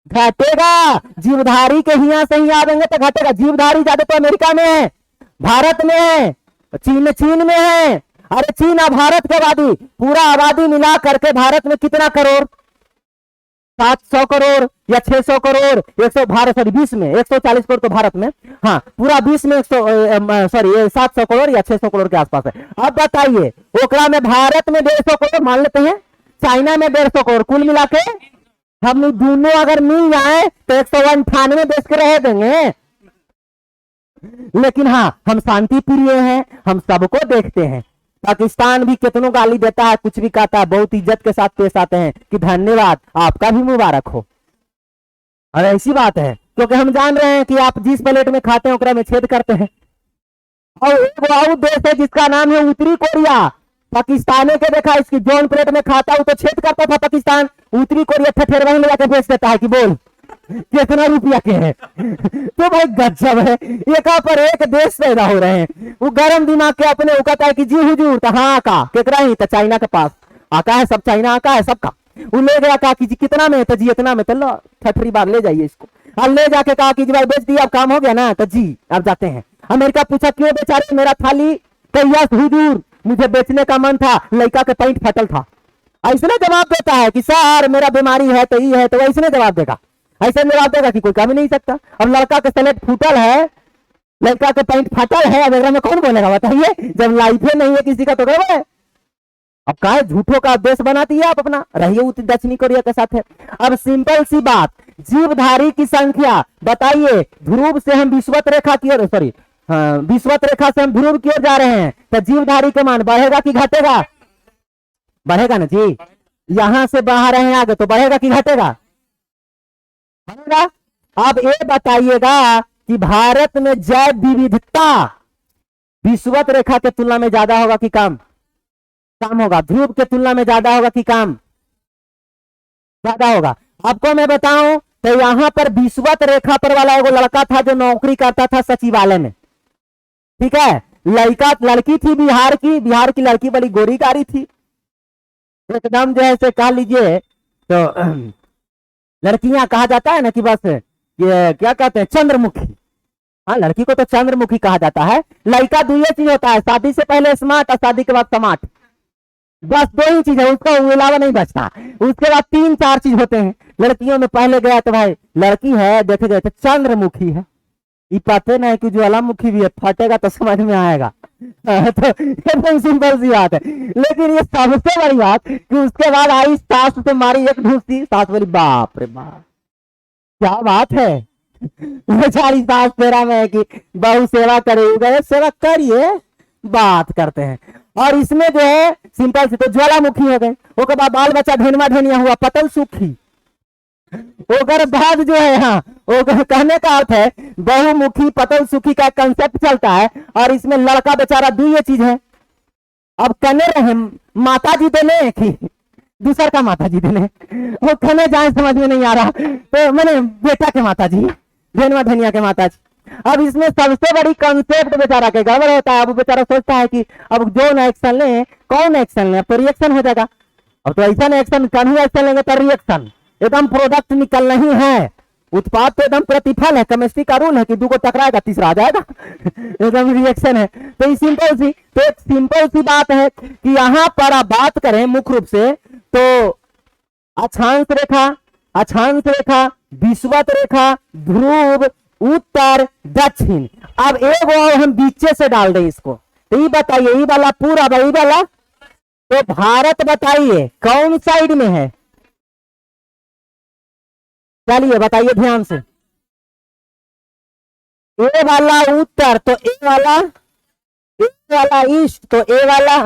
घटेगा। जीवधारी के हिया से ही आएंगे तो घटेगा। जीवधारी ज्यादा तो अमेरिका में है, भारत में है, चीन में है। अरे चीन और भारत की आबादी, पूरा आबादी मिला करके भारत में कितना करोड़, 700 करोड़ या 600 करोड़, 100 भारत, सॉरी 20 में 140 करोड़ तो भारत में, हाँ पूरा 20 में 700 करोड़ या 600 करोड़ के आसपास है। अब बताइए, ओकरा में भारत में 150 करोड़ मान लेते हैं, चाइना में 150 करोड़, कुल मिला के हम दोनों अगर मिल जाए तो 198 देश के रह देंगे। लेकिन हाँ, हम शांति प्रिय हैं, हम सबको देखते हैं। पाकिस्तान भी कितनों गाली देता है, कुछ भी कहता है, बहुत इज्जत के साथ पेश आते हैं कि धन्यवाद, आपका भी मुबारक हो। और ऐसी बात है, क्योंकि हम जान रहे हैं कि आप जिस प्लेट में खाते हैं ओकरा में छेद करते हैं। और एक और देश है जिसका नाम है उत्तरी कोरिया, पाकिस्तान के देखा, इसकी जोन प्लेट में खाता हूं तो छेद करता था पाकिस्तान, उत्तरी कोरिया ठठेरवा में जाकर बेच देता है कि बोल कितना रुपया के है। तो भाई गजब है, एक पर एक देश पैदा हो रहे हैं। वो गरम दिमाग के अपने वो कहता है कि जी हुजूर, तो हाँ का केकरा ही, तो चाइना के पास आका है, सब चाइना आका है सबका। वो ले गया, कहा कि जी कितना में, तो जी इतना में, तो लो ठठरी बार ले जाइए इसको। और ले जाके कहा कि जी भाई बेच दिया, अब काम हो गया ना, तो जी अब जाते हैं। अमेरिका पूछा क्यों बेचारे, मेरा थाली कैस हुजूर, मुझे बेचने का मन था, लड़का के पैंट फटल था। ऐसने जवाब देता है कि सर मेरा बीमारी है तो ये है, तो ऐसने जवाब देगा, ऐसे जवाब देगा कि कोई कह भी नहीं सकता। अब लड़का के स्लेट फूटल है, लड़का के पैंट फटल है, अब में कौन बोलेगा बताइए, जब लाइफ नहीं है किसी का तो गड़बड़ है। अब कहा झूठों का देश बना दिया आप अपना, रहिए दक्षिणी कोरिया के साथ है। अब सिंपल सी बात, जीवधारी की संख्या बताइए, ध्रुव से हम विषुवत रेखा की ओर, सॉरी विषुवत रेखा से हम ध्रुव की ओर जा रहे हैं, तो जीवधारी का मान बढ़ेगा कि घटेगा? बढ़ेगा ना जी। यहां से बाहर रहे हैं आगे तो बढ़ेगा कि घटेगा? बढ़ेगा। अब ये बताइएगा कि भारत में जैव विविधता विषुवत रेखा के तुलना में ज्यादा होगा कि कम? कम होगा। ध्रुव के तुलना में ज्यादा होगा कि कम? ज्यादा होगा। आपको मैं बताऊं तो यहां पर विषुवत रेखा पर वाला एगो लड़का था जो नौकरी करता था सचिवालय में, ठीक है। लड़की थी बिहार की लड़की बड़ी गोरी गारी थी, एकदम जो है कह लीजिए तो लड़कियां कहा जाता है ना कि बस ये क्या कहते हैं, चंद्रमुखी। हाँ, लड़की को तो चंद्रमुखी कहा जाता है। लड़का दो ही चीज होता है, शादी से पहले स्मार्ट और शादी के बाद स्मार्ट, बस दो ही चीज है, उसका अलावा नहीं बचता। उसके बाद 3-4 चीज होते हैं। लड़कियों में पहले गया तो भाई लड़की है, देखे गए तो चंद्रमुखी है, ये पता नहीं कि ज्वालामुखी भी है, फटेगा तो समझ में आएगा। तो एकदम सिंपल सी बात है। लेकिन ये सबसे बड़ी बात कि उसके बाद आई सास से मारी एक ढूंढती, सास बोली बाप रे बाप क्या बात है, बेचारी सास फेरा में है कि बहु सेवा करे, सेवा करिए, बात करते हैं। और इसमें जो है सिंपल से तो ज्वालामुखी हो गए, उसके बाद बाल बच्चा ढेनवा ढेनिया हुआ, पतल सूखी। ओकर बाद जो है, हाँ कहने का अर्थ है बहुमुखी पतल सुखी का कंसेप्ट चलता है। और इसमें लड़का बेचारा दो ये चीज है। अब कने रहे माता जी देने कि दूसर का माता जी देने, वो कने जाए समझ में नहीं आ रहा, तो मैंने बेटा के माता जी, धेनवा धनिया के माता जी। अब इसमें सबसे बड़ी कंसेप्ट बेचारा के गड़बड़ होता है। अब बेचारा सोचता है कि अब जो न एक्शन ले, कौन एक्शन ले, अब तो रिएक्शन हो जाएगा। अब तो ऐसा एक्शन, कन्हू एक्शन लेंगे तो रिएक्शन, एकदम प्रोडक्ट निकलना ही है। उत्पाद तो एकदम प्रतिफल है, केमिस्ट्री का रूल है कि 2 को टकराएगा तीसरा आ जाएगा। एकदम रिएक्शन है। तो एक सिंपल सी बात है कि यहां पर आप बात करें मुख्य रूप से तो अक्षांश रेखा, विषुवत रेखा, ध्रुव, उत्तर, दक्षिण। अब एक और हम बीचे से डाल दें इसको, तो ये बताइए, ये वाला पूरा वही वाला, तो भारत बताइए कौन साइड में है? चलिए बताइए ध्यान से। ए वाला उत्तर तो ए वाला ईस्ट, तो ए वाला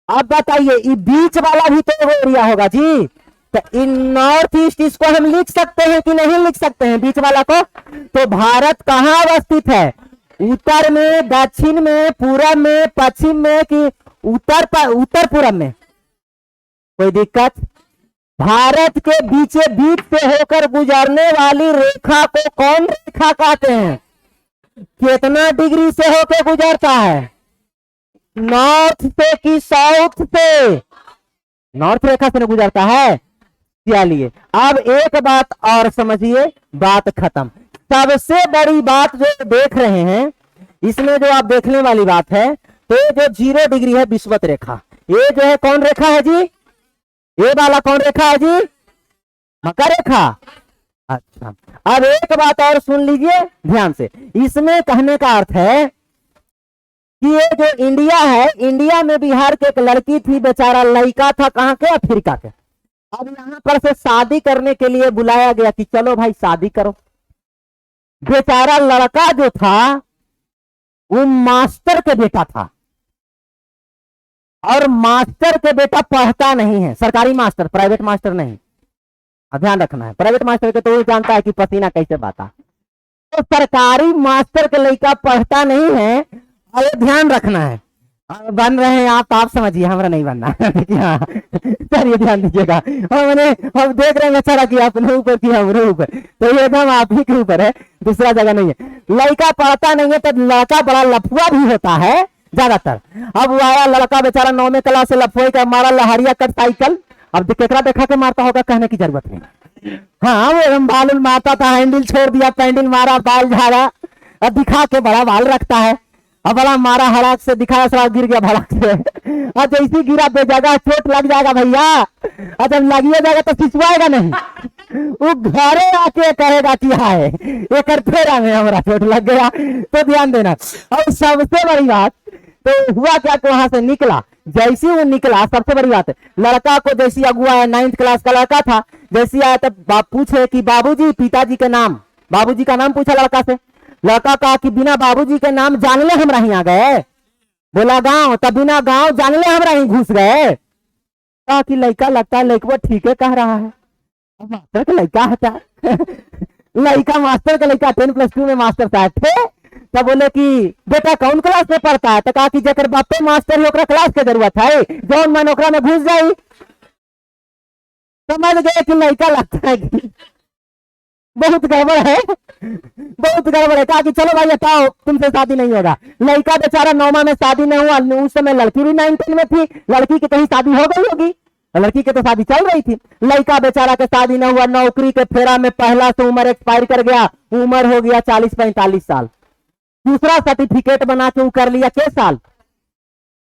अब बताइए ये बीच वाला भी तो एरिया होगा जी। तो इन नॉर्थ ईस्ट इसको हम लिख सकते हैं कि नहीं लिख सकते हैं बीच वाला को? तो भारत कहाँ अवस्थित है? उत्तर में, दक्षिण में, पूरब में, पश्चिम में कि उत्तर पूरब में? कोई दिक्कत? भारत के बीचे बीच से होकर गुजरने वाली रेखा को कौन रेखा कहते हैं? कितना डिग्री से होकर गुजरता है? नॉर्थ से कि साउथ से? नॉर्थ रेखा से गुजरता है। चलिए अब एक बात और समझिए, बात खत्म। सबसे बड़ी बात जो देख रहे हैं इसमें जो आप देखने वाली बात है, तो जो 0 डिग्री है विषुवत रेखा, ये जो है कौन रेखा है जी? ये वाला कौन रेखा है जी? मकर रेखा। अच्छा अब एक बात और सुन लीजिए ध्यान से। इसमें कहने का अर्थ है कि ये जो इंडिया है, इंडिया में बिहार की एक लड़की थी, बेचारा लड़का था, कहाँ के? अफ्रीका के। अब यहां पर से शादी करने के लिए बुलाया गया कि चलो भाई शादी करो। बेचारा लड़का जो था वो मास्टर के बेटा था, और मास्टर के बेटा पढ़ता नहीं है, सरकारी मास्टर, प्राइवेट मास्टर नहीं। ध्यान रखना है, प्राइवेट मास्टर के तो वो जानता है कि पसीना कैसे बहता। तो सरकारी मास्टर के लड़का पढ़ता नहीं है, और ध्यान रखना है। बन रहे हैं आप समझिए, हमारा नहीं बनना। हाँ चलिए ध्यान दीजिएगा। हमने हम देख रहे हैं बेचारा कि अपने ऊपर की हमारे ऊपर, तो ये एकदम आप ही के ऊपर है, दूसरा जगह नहीं है। लड़का पढ़ता नहीं है तो लड़का बड़ा लफुआ भी होता है ज्यादातर। अब वो आया लड़का बेचारा 9वीं क्लास से लफुए का मारा लहरिया कट साइकिल। अब केकरा देखा के मारता होगा कहने की जरूरत नहीं। हाँ वो बाल मारता था, हैंडल छोड़ दिया, पैंडल मारा, बाल झाड़ा, अब दिखा के बड़ा बाल रखता है। अब बड़ा मारा, हड़ाक से दिखाया, सारा गिर गया भड़क से। और जैसी गिरा पे जगह चोट लग जाएगा भैया, और जब लगिए जाएगा तो सिचवाएगा नहीं, वो घरे आके कहेगा कि हाय एक फेरा में हमारा चोट लग गया। तो ध्यान देना। और सबसे बड़ी बात तो हुआ क्या कि वहां से निकला, जैसे वो निकला, सबसे बड़ी बात है लड़का को जैसी अगुआ है, 9th क्लास का लड़का था, जैसी आया तब पूछे कि बाबूजी, पिताजी के नाम, बाबूजी का नाम पूछा लड़का से। लड़का कहा कि बिना बाबूजी के नाम जान ले हमरा ही आ गए। बोला गांव, तब बिना गांव जान ले हमरा ही घुस गए। कहा कि लड़का लगता है लड़का ठीक है कह रहा है, मास्टर का लड़का हटा। लड़का मास्टर का लड़का 10+2 में मास्टर साहब थे। तब बोले कि बेटा कौन क्लास में पढ़ता है? तो कहा कि जकर बापे मास्टर है ओकरा क्लास के जरूरत है, जौन मन ओकरा में घुस जाई। समझ गए कि लड़का लगता है कि बहुत गड़बड़ है, बहुत गड़बड़ है। कहा कि चलो भाई हटाओ, तुमसे शादी नहीं होगा। लड़का बेचारा 9वीं में शादी नहीं हुआ, उस समय लड़की भी 9th में थी, लड़की की कहीं शादी हो गई होगी, लड़की की तो शादी चल रही थी। लड़का बेचारा के शादी नहीं हुआ, नौकरी के फेरा में पहला से उम्र एक्सपायर कर गया, उम्र हो गया 40-45 साल। दूसरा सर्टिफिकेट बना के कर लिया के साल?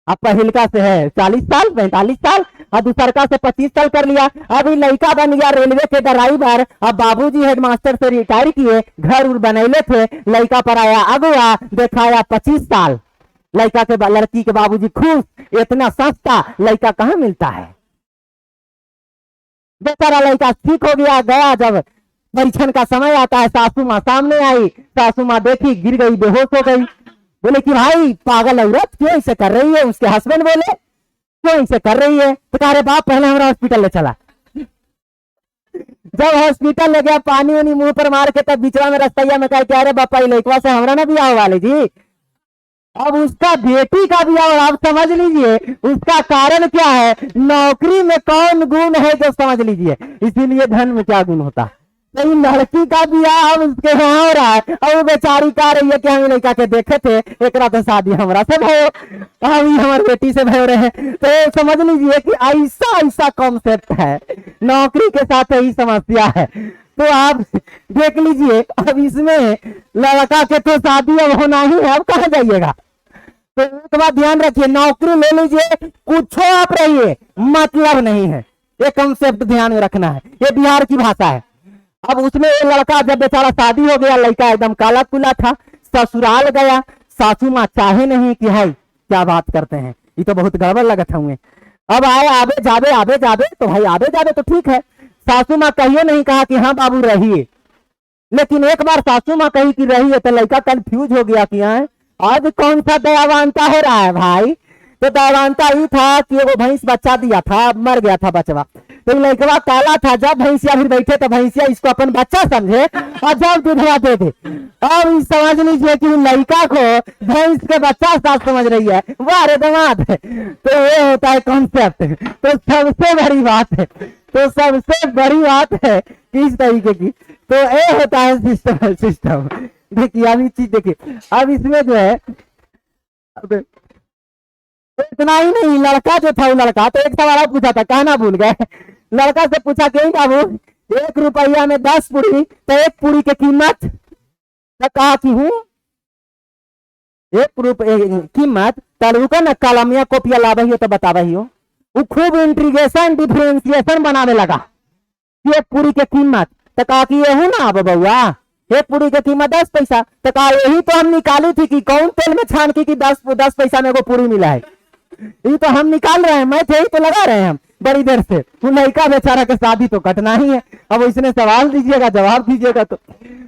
अब पहिलका से है 40 साल 45 साल, और दूसरका से 25 साल कर लिया। अभी लड़का बन गया रेलवे के ड्राइवर। अब बाबूजी हेडमास्टर से रिटायर किए, घर उर बनैले थे, लड़का पर आया अगुआ, दिखाया 25 साल। लड़का के लड़की के बाबूजी खुश, इतना सस्ता लड़का कहाँ मिलता है। बेचारा लड़का ठीक हो गया, गया जब परीक्षण का समय आता है, सासू माँ सामने आई, सासू माँ देखी, गिर गई, बेहोश हो गई। बोले कि भाई पागल औरत क्यों ऐसे कर रही है? उसके हस्बैंड बोले क्यों ऐसे कर रही है? तो कह रहे बाप पहले हमारा हॉस्पिटल ले चला। जब हॉस्पिटल ले गया, पानी वानी मुंह पर मार के, तब बिचवा में रस्तैया में कह के अरे बापा लड़कवा से हमारा ना बियाह वाले जी। अब उसका बेटी का बियाह, और आप समझ लीजिए उसका कारण क्या है, नौकरी में कौन गुण है जो समझ लीजिए, इसीलिए धन में क्या गुण होता है। तो लड़की का बियाह अब उसके यहाँ हो रहा है, और वो बेचारी कह रही है कि हम लड़का के देखे थे, एक रात शादी हमरा से भयो, हम हमारी बेटी से भयो रहे। तो समझ लीजिए कि ऐसा ऐसा कॉन्सेप्ट है, नौकरी के साथ यही समस्या है। तो आप देख लीजिए, अब इसमें लड़का के तो शादी अब होना ही है, अब कहाँ जाइएगा। तो एक बात ध्यान रखिए, नौकरी ले लीजिए, कुछ आप रहिए, मतलब नहीं है, ये कॉन्सेप्ट ध्यान में रखना है। ये बिहार की भाषा है। अब उसमें लड़का जब बेचारा शादी हो गया, लड़का एकदम काला कुला था, ससुराल गया, सासू माँ चाहे नहीं कि हाय क्या बात करते हैं, ये तो बहुत गड़बड़ लगत हुए। अब आए आबे जाबे तो भाई आबे जाबे तो ठीक है, सासू माँ कहिए नहीं कहा कि हाँ बाबू रहिए। लेकिन एक बार सासू माँ कही कि रहिए, तो लड़का कंफ्यूज हो गया कि हाँ आज कौन सा दयावानता हो रहा है भाई, तो दैवांता ही था कि एगो भैंस बच्चा दिया था, मर गया था बचवा। तो लड़कवा काला था, जब भैंसिया फिर बैठे तो भैंसिया इसको अपन बच्चा समझे और जब दूधवाते थे। अब समझ लीजिए कि लड़का को भैंस के बच्चा साथ समझ रही है, वाह रे दामाद। तो ये होता है कॉन्सेप्ट। तो सबसे बड़ी बात है, तो सबसे बड़ी बात है किस तरीके की, तो ये होता है सिस्टम। देखिए अभी चीज देखिए, अब इसमें जो है इतना ही नहीं, लड़का जो था वो लड़का तो एक सवाल पूछा था, कहना भूल गए। लड़का से पूछा कि बाबू 1 रुपया में 10 पूरी, तो 1 पूरी की कीमत, तो कहा कि हूँ 1 रुपये कीमत, तलू का न कलमिया कॉपिया ला रही हो तो बता रही हो। वो खूब इंटीग्रेशन डिफरेंशिएशन बनाने लगा कि 1 पूरी की कीमत, तो कहा कि ये हूँ ना अब बउआ 1 पूरी की कीमत 10 पैसा, तो कहा यही तो हम निकाली थी कि कौन तेल में छान की 10 पैसा में को पूरी मिला है, ये तो हम निकाल रहे हैं, मैं थे ही तो लगा रहे हैं हम बड़ी देर से। वो लड़का बेचारा के शादी तो कटना ही है। अब इसने सवाल दीजिएगा जवाब दीजिएगा तो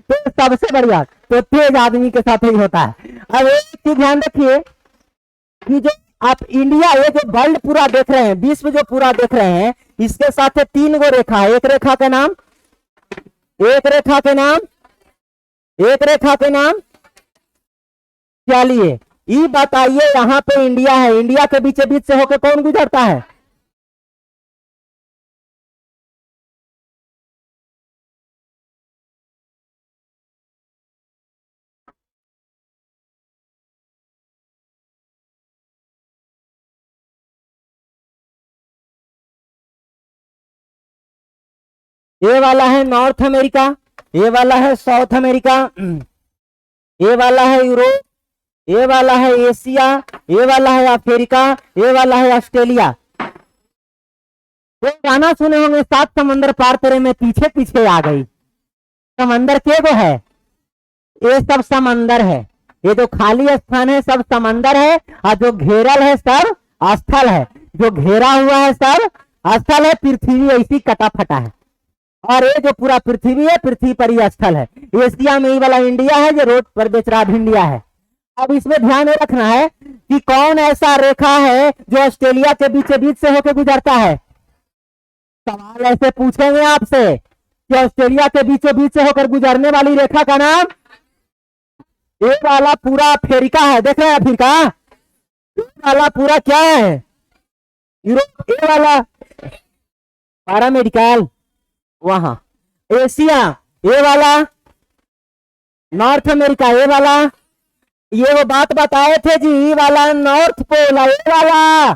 सबसे बढ़िया तो तेज आदमी के साथ ही होता है। अब एक चीज ध्यान रखिए कि जो आप इंडिया ये जो वर्ल्ड पूरा देख रहे हैं, विश्व जो पूरा देख रहे हैं, इसके साथ 3 गो रेखा है। एक रेखा के नाम, एक रेखा के नाम, एक रेखा के नाम, चलिए ये बताइए यहाँ पे इंडिया है, इंडिया के बीच बीच से होकर कौन गुजरता है? ये वाला है नॉर्थ अमेरिका, ये वाला है साउथ अमेरिका, ये वाला है यूरोप, ये वाला है एशिया, ये वाला है अफ्रीका, ये वाला है ऑस्ट्रेलिया। तो गाना सुने होंगे 7 समंदर पार तेरे में पीछे पीछे आ गई। समंदर के गो है? ये सब समंदर है, ये जो खाली स्थान है सब समंदर है, और जो घेरल है सब स्थल है। जो घेरा हुआ है सब स्थल है, पृथ्वी ऐसी कटा फटा है, और ये जो पूरा पृथ्वी है, पृथ्वी पर ही स्थल है। एशिया में ये वाला इंडिया है, जो रोड पर बेच रहा इंडिया है। अब इसमें ध्यान रखना है कि कौन ऐसा रेखा है जो ऑस्ट्रेलिया के बीच बीच से होकर गुजरता है। सवाल ऐसे पूछेंगे आपसे कि ऑस्ट्रेलिया के बीचों बीच से होकर गुजरने वाली रेखा का नाम, ये वाला पूरा अफ्रीका है, देख रहे हैं अफ्रीका, ये वाला पूरा क्या है यूरोप, ये वाला पैरामेडिकल वहां, एशिया ये वाला, नॉर्थ अमेरिका ये वाला, ये वो बात बताए थे जी, ये वाला नॉर्थ पोल है, ये वाला।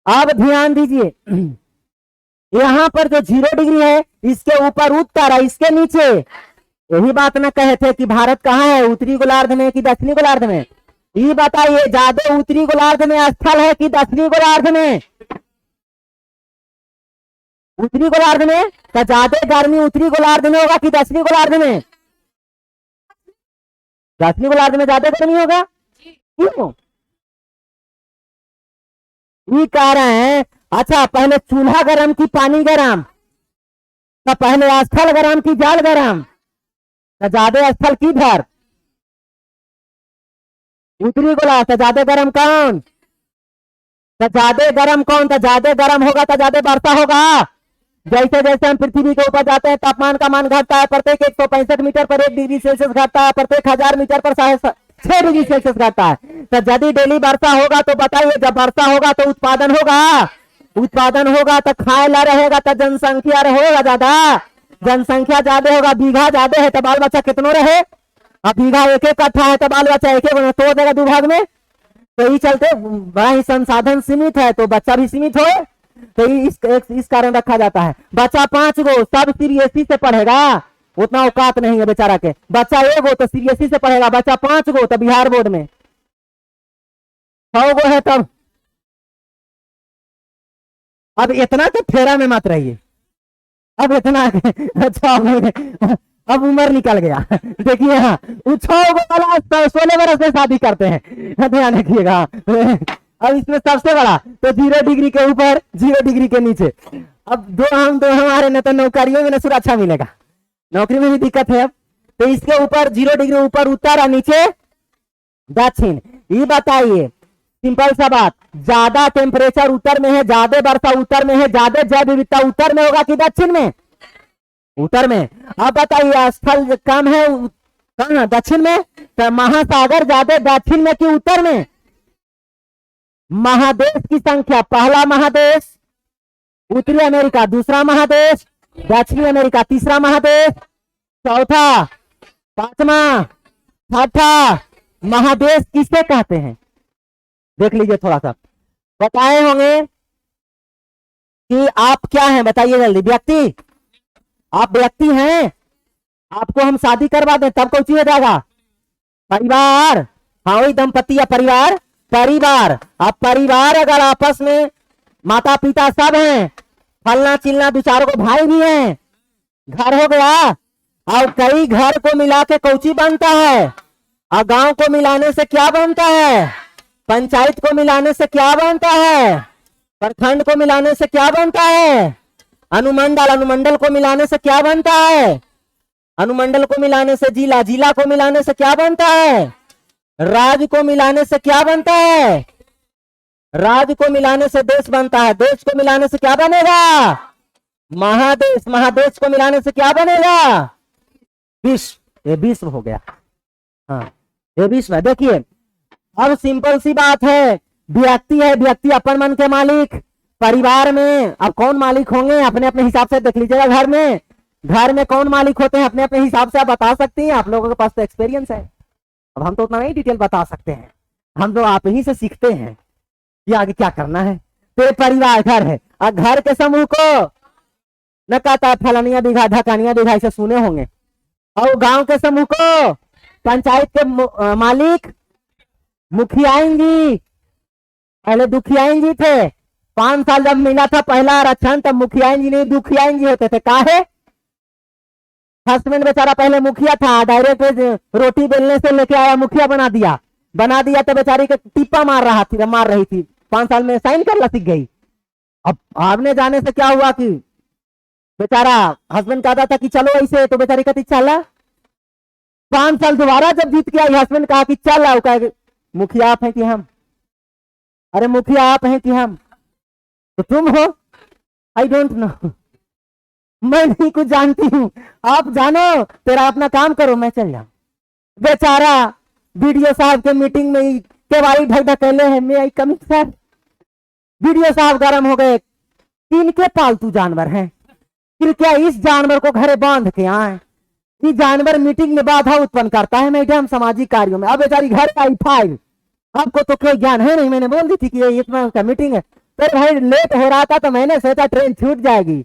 अब ध्यान दीजिए, यहां पर जो 0 डिग्री है इसके ऊपर उत्तर है, इसके नीचे। यही बात ना कहे थे कि भारत कहाँ है, उत्तरी गोलार्ध में कि दक्षिणी गोलार्ध में? ये बताइए ज्यादा उत्तरी गोलार्ध में स्थल है कि दक्षिणी गोलार्ध में? उत्तरी गोलार्ध में। तो ज्यादा गर्मी उत्तरी गोलार्ध में होगा कि दक्षिणी गोलार्ध में? दक्षिणी गोलार्ध में ज्यादा गर्मी होगा। क्यों? ये कह रहे हैं अच्छा पहले चूल्हा गरम की पानी गरम, तो पहले स्थल गरम की जल गरम, तो ज्यादा स्थल की धर उत्तरी गोलार्ध, तो ज्यादा गरम कौन? तो ज्यादा गरम कौन? तो ज्यादा गरम होगा तो ज्यादा वर्षा होगा। जैसे जैसे हम पृथ्वी के ऊपर जाते हैं तापमान का मान घटता है, प्रत्येक 165 मीटर पर 1 डिग्री सेल्सियस घटता है, प्रत्येक 1000 मीटर पर 6 डिग्री सेल्सियस घटता है। तो यदि डेली वर्षा होगा तो बताइए, जब वर्षा होगा तो उत्पादन होगा, उत्पादन होगा तो खाए ला रहेगा, तो जनसंख्या रहेगा ज्यादा, जनसंख्या ज्यादा होगा, बीघा ज्यादा है तो बाल बच्चा कितनों रहे? अब बीघा 1-1 कट्ठा है तो बाल बच्चा 1-1 तोड़ देगा 2 भाग में। तो ये चलते बड़ा ही संसाधन सीमित है तो बच्चा भी सीमित हो, तो इस कारण रखा जाता है। बच्चा 5 गो सब सीबीएसई से पढ़ेगा, उतना औकात नहीं है बेचारा के। बच्चा 1 गो तो सीबीएसई से पढ़ेगा, बच्चा 5 गो तो बिहार बोर्ड में 100 गो है तब। अब इतना तो फेरा में मत रहिए, अब इतना अच्छा अब उम्र निकल गया। देखिए हाँ 6 गो वाला 16 वर्ष में शादी करते हैं, ध्यान रखिएगा। अब इसमें सबसे बड़ा तो 0 डिग्री के ऊपर 0 डिग्री के नीचे। अब दो हमारे न तो नौकरियों में न सुरक्षा मिलेगा, नौकरी में भी दिक्कत है। अब तो इसके ऊपर 0 डिग्री ऊपर उत्तर और नीचे दक्षिण। ये बताइए सिंपल सा बात, ज्यादा टेम्परेचर उत्तर में है, ज्यादा वर्षा उत्तर में है, ज्यादा जैव विविधता उत्तर में होगा कि दक्षिण में? उत्तर में। अब बताइए स्थल कम है कहाँ? दक्षिण में। तो महासागर ज्यादा दक्षिण में कि उत्तर में? महादेश की संख्या, पहला महादेश उत्तरी अमेरिका, दूसरा महादेश दक्षिणी अमेरिका, तीसरा महादेश, चौथा, पांचवा, छठा महादेश किसे कहते हैं? देख लीजिए थोड़ा सा, बताए होंगे कि आप क्या हैं, बताइए जल्दी। व्यक्ति, आप व्यक्ति हैं, आपको हम शादी करवा दें तब कौन हो जाएगा? परिवार। हाँ वही दंपति या परिवार, परिवार। अब परिवार अगर आपस में माता पिता सब हैं, फलना चिलना दो चार को भाई भी हैं, घर हो गया। और कई घर को मिला के कौची बनता है? और गांव को मिलाने से क्या बनता है? पंचायत को मिलाने से क्या बनता है? प्रखंड को मिलाने से क्या बनता है? अनुमंडल। अनुमंडल को मिलाने से क्या बनता है? अनुमंडल को मिलाने से जिला। जिला को मिलाने से क्या बनता है? राज्य को मिलाने से क्या बनता है? राज्य को मिलाने से देश बनता है। देश को मिलाने से क्या बनेगा? महादेश। महादेश को मिलाने से क्या बनेगा? विश्व। ये विश्व हो गया। हाँ ये विश्व है। देखिए अब सिंपल सी बात है, व्यक्ति है, व्यक्ति अपन मन के मालिक। परिवार में अब कौन मालिक होंगे? अपने अपने हिसाब से देख लीजिएगा। घर में कौन मालिक होते हैं अपने अपने हिसाब से आप बता सकती हैं। आप लोगों के पास तो एक्सपीरियंस है, अब हम तो उतना नहीं डिटेल बता सकते हैं, हम तो आप ही से सीखते हैं कि आगे क्या करना है। तो परिवार घर है, और घर के समूह को न कहता है फलानिया बीघा ढकानिया बीघा, ऐसे सुने होंगे। और गांव के समूह को पंचायत के मालिक मुखियाइन जी, पहले दुखियाइन जी थे। 5 साल जब मिला था पहला आरक्षण तब मुखियाइन जी नहीं दुखियाइन जी होते थे। काहे? हस्बैंड बेचारा पहले मुखिया था, डायरेक्ट रोटी बेलने से लेके आया मुखिया बना दिया तो बेचारी के टिप्पा मार रही थी। 5 साल में साइन करना सीख गई। अब आपने जाने से क्या हुआ कि बेचारा हस्बैंड कहता था कि चलो ऐसे, तो बेचारी कहती चला। 5 साल दोबारा जब जीत के आई, हस्बैंड कहा कि चल आओ, कहा मुखिया आप हैं कि हम? अरे मुखिया आप हैं कि हम? तो तुम हो? आई डोंट नो, मैं नहीं कुछ जानती हूँ, आप जानो, तेरा अपना काम करो, मैं चल जाऊं। बेचारा बीडीओ साहब के मीटिंग में केवाड़ी ढक ढकेले हैं, मैं आई कमिंग सर। बीडीओ साहब गर्म हो गए, इनके पालतू जानवर हैं, फिर क्या इस जानवर को घरे बांध के आए? ये जानवर मीटिंग में बाधा उत्पन्न करता है मैडम सामाजिक कार्यों में। अब बेचारी घर का ही फाइल, आपको तो कोई ज्ञान है नहीं, मैंने बोल दी थी कि ये इतना का मीटिंग है। तो भाई लेट हो रहा था तो मैंने सोचा ट्रेन छूट जाएगी,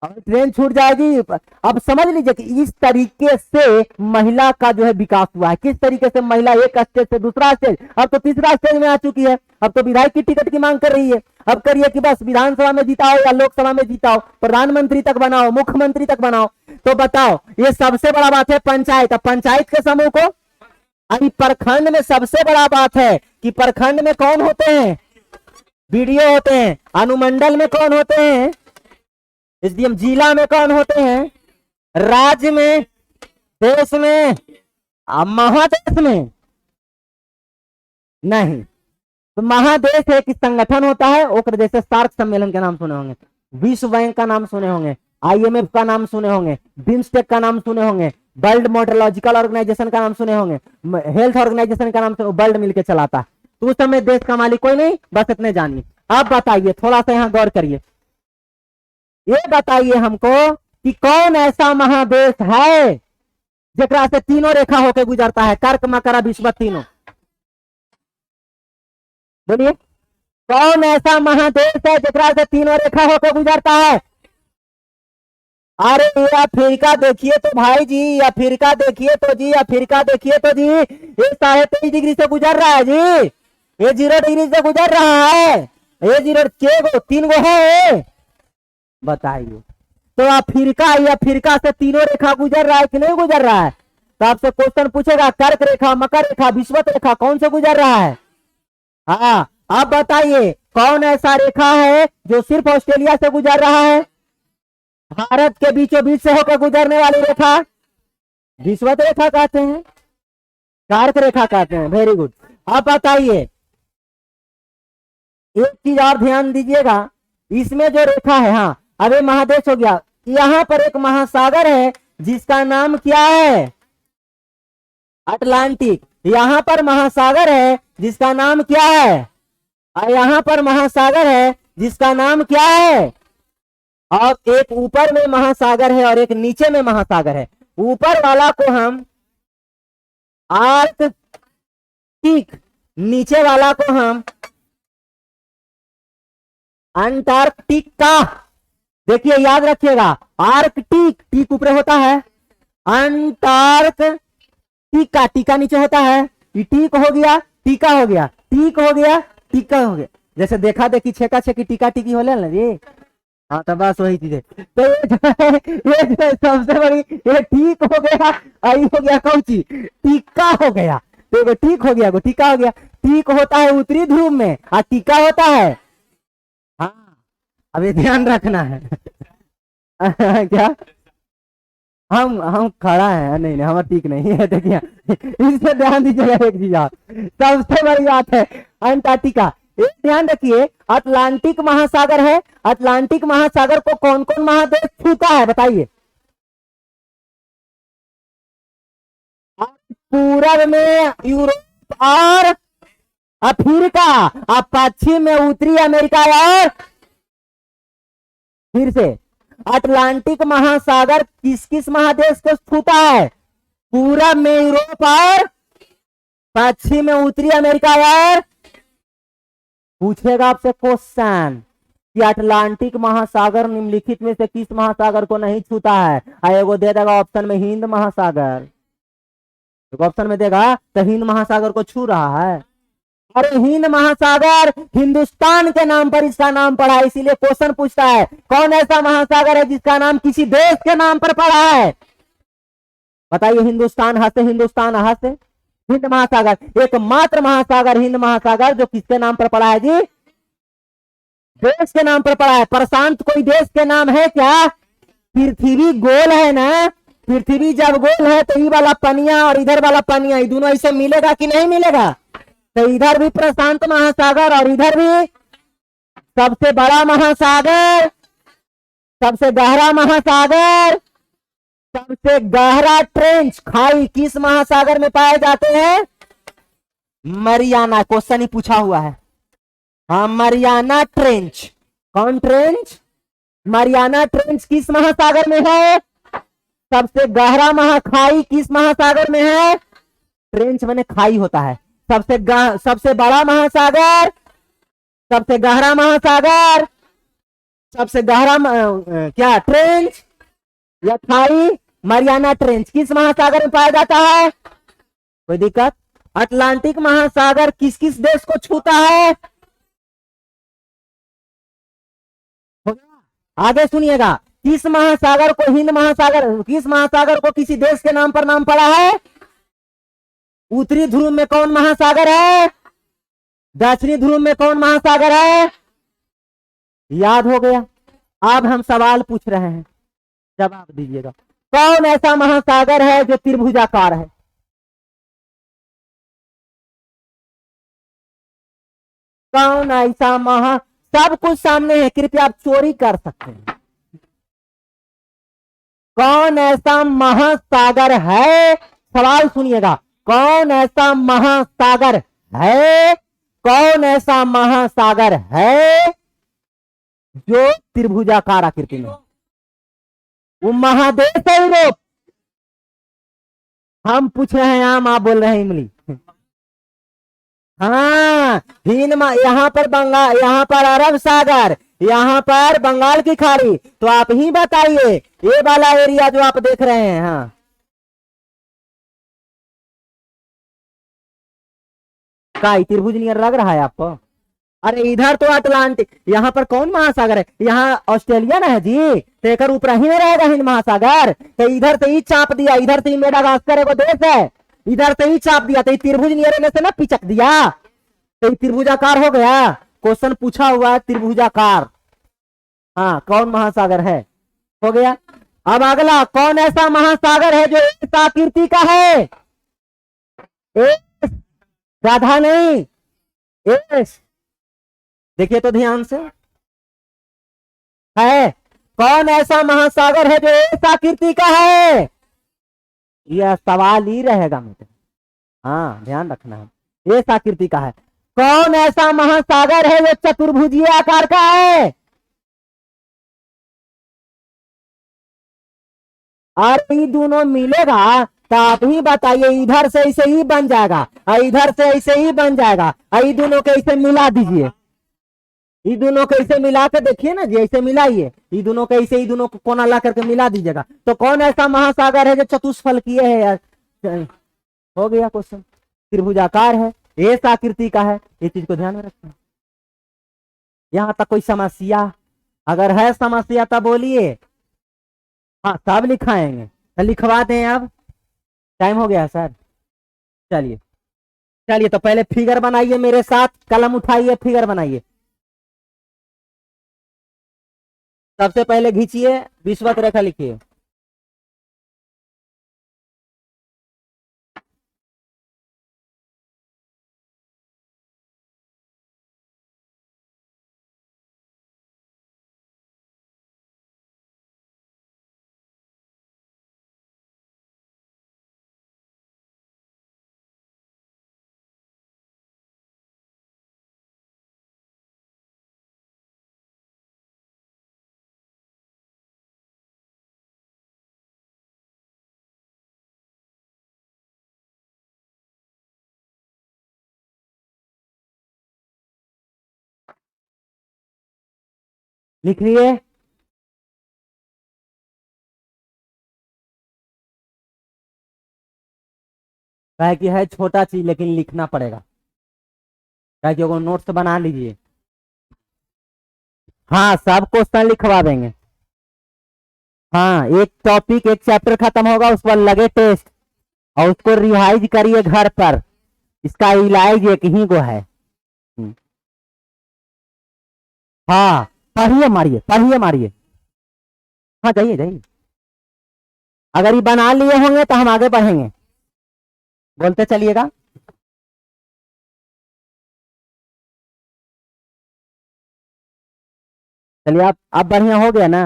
और ट्रेन छूट जाएगी। अब समझ लीजिए कि इस तरीके से महिला का जो है विकास हुआ है। किस तरीके से महिला एक स्टेज से दूसरा स्टेज, अब तो तीसरा स्टेज में आ चुकी है। अब तो विधायक की टिकट की मांग कर रही है। अब करिए कि बस विधानसभा में जीताओ या लोकसभा में जीताओ, प्रधानमंत्री तक बनाओ, मुख्यमंत्री तक बनाओ। तो बताओ, ये सबसे बड़ा बात है पंचायत। अब पंचायत के समूह को, अभी प्रखंड में सबसे बड़ा बात है कि प्रखंड में कौन होते हैं? बीडीओ होते हैं। अनुमंडल में कौन होते हैं? एसडीएम। जिला में कौन होते हैं? राज्य में, देश में, महादेश में नहीं। तो महादेश एक संगठन होता है, ओकर जैसे सार्क सम्मेलन के नाम सुने होंगे, विश्व बैंक का नाम सुने होंगे, आईएमएफ का नाम सुने होंगे, बिम्स्टेक का नाम सुने होंगे, वर्ल्ड मेट्रोलॉजिकल ऑर्गेनाइजेशन का नाम सुने होंगे, हेल्थ ऑर्गेनाइजेशन का नाम सुने, वर्ल्ड मिलकर चलाता है। तो उस समय देश का मालिक कोई नहीं, बस इतने जानिए। आप बताइए, थोड़ा सा यहाँ गौर करिए, ये बताइए हमको कि कौन ऐसा महादेश है जकरा से तीनों रेखा होकर गुजरता है? कर्क मकर विश्व तीनों, बोलिए कौन ऐसा महादेश है जकरा से तीनों रेखा होकर गुजरता है? अरे ये अफ्रीका देखिए तो भाई जी, अफ्रीका देखिए तो जी, अफ्रीका देखिए तो जी, ये 23.5 डिग्री से गुजर रहा है जी, ये 0 डिग्री से गुजर रहा है, ये 3 गो है। बताइए तो अफ्रीका से तीनों रेखा गुजर रहा है कि नहीं गुजर रहा है? तो आपसे क्वेश्चन पूछेगा कर्क रेखा, मकर रेखा, विषुवत रेखा कौन से गुजर रहा है? हाँ आप बताइए कौन ऐसा रेखा है जो सिर्फ ऑस्ट्रेलिया से गुजर रहा है? भारत के बीचों बीच से होकर गुजरने वाली रेखा विषुवत रेखा कहते हैं, कर्क रेखा कहते हैं। Very good. आप बताइए एक चीज और ध्यान दीजिएगा, इसमें जो रेखा है, हाँ अब ये महादेश हो गया, यहाँ पर एक महासागर है जिसका नाम क्या है, अटलांटिक। यहाँ पर महासागर है जिसका नाम क्या है, और यहाँ पर महासागर है जिसका नाम क्या है। और एक ऊपर में महासागर है और एक नीचे में महासागर है। ऊपर वाला को हम आर्कटिक, नीचे वाला को हम अंटार्कटिका। देखिए याद रखिएगा, आर्कटिक टीक ऊपर होता है, अंटार्कटिका टीका नीचे होता है। ये टीक हो गया, टीका हो गया, टीक हो गया, टीका हो गया। जैसे देखा देखी छेका छेकी टीका टीकी हो ना जी, हाँ तो बस वही चीज है। तो ये जो है सबसे बड़ी, ये ठीक हो गया, आई हो गया कौन सी, टीका हो गया। तो वो ठीक हो गया, वो टीका हो गया। टीक होता है उत्तरी ध्रुव में और टीका होता है, हाँ अब ये ध्यान रखना है। क्या हम खड़ा है, नहीं नहीं हमारा ठीक नहीं है, देखिए इससे ध्यान दीजिएगा। एक चीज आप, सबसे बड़ी बात है अंटार्कटिका, एक ध्यान रखिए अटलांटिक महासागर है। अटलांटिक महासागर को कौन कौन महादेश छूता है बताइए। पूरब में यूरोप और अफ्रीका, और पश्चिम में उत्तरी अमेरिका और, फिर से अटलांटिक महासागर किस किस महादेश को छूता है, पूरब में यूरोप और पश्चिम में उत्तरी अमेरिका और। पूछेगा आपसे क्वेश्चन कि अटलांटिक महासागर निम्नलिखित में से किस महासागर को नहीं छूता है, एगो दे देगा ऑप्शन में हिंद महासागर, ऑप्शन में देगा तो हिंद महासागर को छू रहा है। अरे हिंद महासागर हिंदुस्तान के नाम पर इसका नाम पड़ा है, इसीलिए क्वेश्चन पूछता है कौन ऐसा महासागर है जिसका नाम किसी देश के नाम पर पड़ा है। बताइए, हिंदुस्तान हंसे, हिंदुस्तान हंसे, हिंद महासागर एकमात्र महासागर हिंद महासागर जो किसके नाम पर पड़ा है जी, देश के नाम पर पड़ा है। प्रशांत कोई देश के नाम है क्या? पृथ्वी गोल है ना, पृथ्वी जब गोल है तो ये वाला पनिया और इधर वाला पनिया, ये दोनों ऐसे मिलेगा कि नहीं मिलेगा? तो इधर भी प्रशांत महासागर और इधर भी सबसे बड़ा महासागर, सबसे गहरा महासागर, सबसे गहरा ट्रेंच खाई किस महासागर में पाए जाते हैं? मरियाना। क्वेश्चन ही पूछा हुआ है, हाँ मरियाना ट्रेंच। कौन ट्रेंच? मरियाना ट्रेंच किस महासागर में है? सबसे गहरा महाखाई किस महासागर में है? ट्रेंच माने खाई होता है। सबसे बड़ा महासागर, सबसे गहरा महासागर, सबसे गहरा क्या ट्रेंच या खाई? मरियाना ट्रेंच किस महासागर में पाया जाता है? कोई दिक्कत? अटलांटिक महासागर किस किस देश को छूता है? आगे सुनिएगा, किस महासागर को हिंद महासागर, किस महासागर को किसी देश के नाम पर नाम पड़ा है? उत्तरी ध्रुव में कौन महासागर है? दक्षिणी ध्रुव में कौन महासागर है? याद हो गया। अब हम सवाल पूछ रहे हैं, जवाब दीजिएगा। कौन ऐसा महासागर है जो त्रिभुजाकार है? कौन ऐसा सब कुछ सामने है, कृपया आप चोरी कर सकते हैं। कौन ऐसा महासागर है? सवाल सुनिएगा, कौन ऐसा महासागर है, कौन ऐसा महासागर है जो त्रिभुजाकार आकृति में? वो महादेश है यूरोप। हम पूछ रहे हैं आम, आप बोल रहे हैं इमली। हाँ हिंद, यहाँ पर बंगाल, यहाँ पर अरब सागर, यहाँ पर बंगाल की खाड़ी। तो आप ही बताइए, ये वाला एरिया जो आप देख रहे हैं, हाँ का त्रिभुज नियर लग रहा है आपको? अरे इधर तो अटलांटिक, यहाँ पर कौन महासागर है? यहाँ ऑस्ट्रेलिया ना है जी, तो एक ऊपर ही में रहेगा हिंद महासागर। तो इधर से ही चाप दिया, इधर से ही मेडागास्कर एगो देश है, इधर से ही चाप दिया, तो त्रिभुज नियर में से ना पिचक दिया, तो त्रिभुजाकार हो गया। क्वेश्चन पूछा हुआ है त्रिभुजाकार, हाँ कौन महासागर है, हो गया। अब अगला, कौन ऐसा महासागर है जो इस आकृति का है? राधा नहीं, एस देखिए तो ध्यान से, है कौन ऐसा महासागर है जो इस आकृति का है? यह सवाल ही रहेगा मुझे, हाँ ध्यान रखना है, इस आकृति का है। कौन ऐसा महासागर है जो चतुर्भुजीय आकार का है? और ये दोनों मिलेगा तो आप ही बताइए, इधर से ऐसे ही बन जाएगा और इधर से ऐसे ही बन जाएगा, और ये दोनों को ऐसे मिला दीजिए, ये दोनों को ऐसे मिला के देखिए ना जी, ऐसे मिलाइए, ये दोनों को ऐसे, ये दोनों को कोना ला करके मिला दीजिएगा, तो कौन ऐसा महासागर है जो चतुष्फलकीय है यार? हो गया क्वेश्चन, त्रिभुजाकार है, इस आकृति का है, ये चीज को ध्यान में रखना। यहाँ तक कोई समस्या? अगर है समस्या तब बोलिए, हाँ तब लिखाएंगे, तो लिखवा दें। अब टाइम हो गया सर, चलिए चलिए, तो पहले फिगर बनाइए मेरे साथ, कलम उठाइए, फिगर बनाइए। सबसे पहले खींचिए, विषुवत रेखा लिखिए। लिख लिए? कहे कि है छोटा चीज लेकिन लिखना पड़ेगा, कहे कि नोट्स बना लीजिए। हाँ सब क्वेश्चन लिखवा देंगे, हाँ एक टॉपिक एक चैप्टर खत्म होगा उस पर लगे टेस्ट, और उसको रिवाइज करिए घर पर, इसका इलाज एक ही को है। हाँ पढ़िए मारिए, पढ़िए मारिए, हाँ जाइए जाइए। अगर ये बना लिए होंगे तो हम आगे बढ़ेंगे, बोलते चलिएगा। चलिए अब बढ़िया हो गया ना,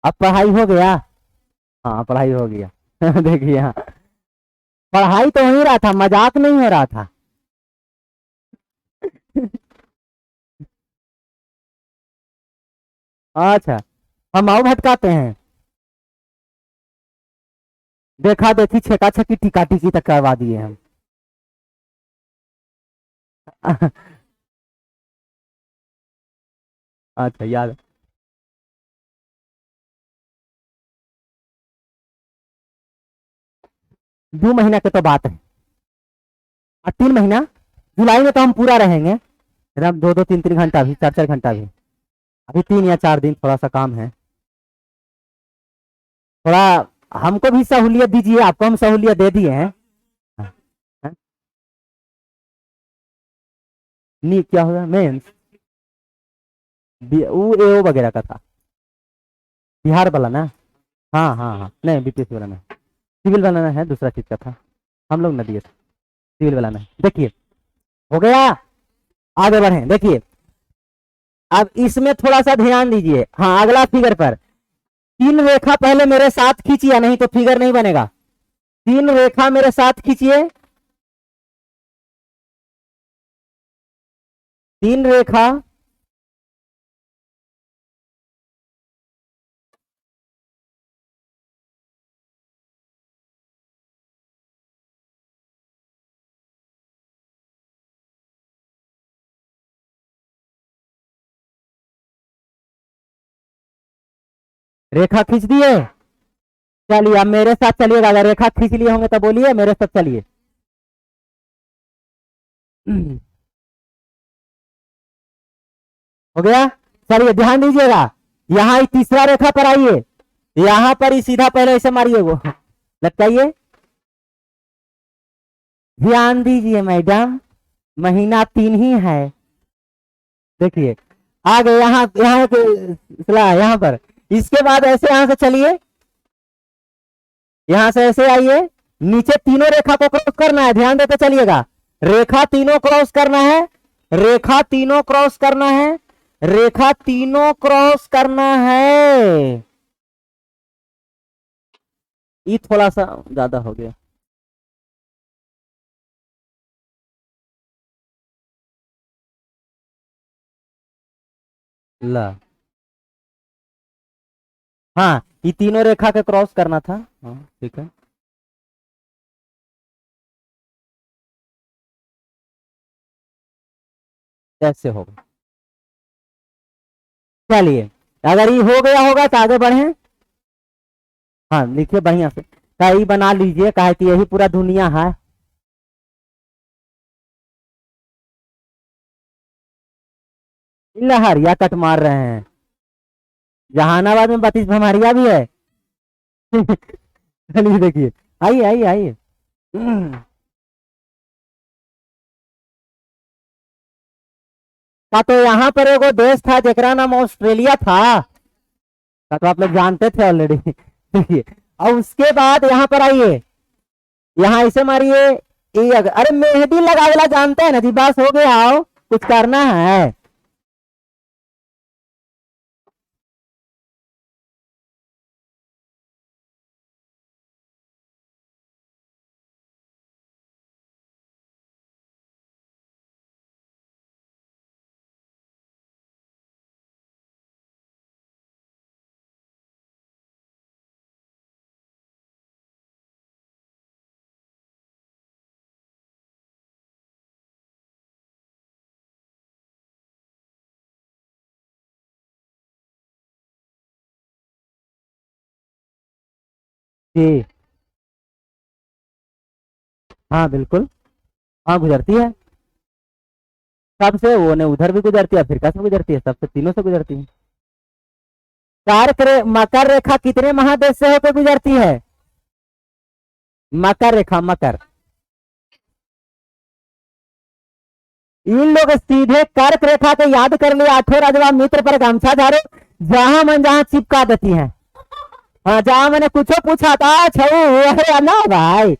अब पढ़ाई हो गया, हाँ पढ़ाई हो गया देखिए हाँ, पढ़ाई तो हो ही रहा था, मजाक नहीं हो रहा था अच्छा हम आओ भटकाते हैं, देखा देखी छेका छकी टिका टिकी तक करवा दिए हम अच्छा याद, 2 महीना की तो बात है, और 3 महीना, जुलाई में तो हम पूरा रहेंगे एकदम, 2-2, 3-3 घंटा भी, 4-4 घंटा भी, अभी 3 या 4 दिन थोड़ा सा काम है, थोड़ा हमको भी सहूलियत दीजिए, आपको हम सहूलियत दे दिए हैं। नी क्या होगा मेंस, वो एओ वगैरह का था, बिहार वाला ना, हाँ हाँ हाँ, नहीं बीपीएससी वाला नहीं, सिविल वाला है, दूसरा चीज का था, हम लोग न दिए थे, सिविल वाला नहीं। देखिए हो गया, आगे बढ़े, देखिए अब इसमें थोड़ा सा ध्यान दीजिए, हाँ अगला फिगर पर 3 रेखा पहले मेरे साथ खींचिए, नहीं तो फिगर नहीं बनेगा। 3 रेखा मेरे साथ खींचिए, 3 रेखा रेखा खींच दिए। चलिए अब मेरे साथ चलिएगा, अगर रेखा खींच लिए होंगे तो बोलिए, मेरे साथ चलिए हो गया। चलिए ध्यान दीजिएगा, यहाँ तीसरा रेखा पर आइए, यहाँ पर ही सीधा पहले ऐसे मारिए, वो लटकाइए, ध्यान दीजिए मैडम, महीना 3 ही है। देखिए आगे यहाँ यहाँ यहाँ पर, इसके बाद ऐसे यहाँ से चलिए, यहां से ऐसे आइए, नीचे तीनों रेखा को क्रॉस करना है, ध्यान देते चलिएगा, रेखा तीनों क्रॉस करना है, रेखा तीनों क्रॉस करना है, रेखा तीनों क्रॉस करना है। ये थोड़ा सा ज्यादा हो गया। ला, हाँ ये तीनों रेखा के क्रॉस करना था। हाँ ठीक है। कैसे होगा? चलिए, अगर ये हो गया होगा तो आगे बढ़े। हाँ लिखिए बढ़िया से, कई बना लीजिए, कहे कि यही पूरा दुनिया है। लहरिया कट मार रहे हैं। जहानाबाद में 32 भमारिया भी है। चलिए देखिए, आइए आइए आइए। का तो यहाँ पर एगो देश था जेकरा नाम ऑस्ट्रेलिया था। का तो आप लोग जानते थे ऑलरेडी। देखिए, और उसके बाद यहाँ पर आइए, यहाँ इसे मारिए। अरे मेहंदी लगावेला जानते हैं ना जी, बस हो गया, आओ कुछ करना है। जी हाँ बिल्कुल। हाँ गुजरती है। सबसे वो ने उधर भी गुजरती है, अफ्रीका से गुजरती है, सबसे तीनों से गुजरती है। मकर रेखा कितने महादेश से होकर गुजरती है? मकर रेखा, मकर। इन लोग सीधे कर्क रेखा के याद कर लिए, आठों राजवा मित्र पर गमछा झाड़ो, जहां मन जहां चिपका देती हैं। हाँ जहां मैंने कुछ पूछा था छऊ, अरे ना भाई।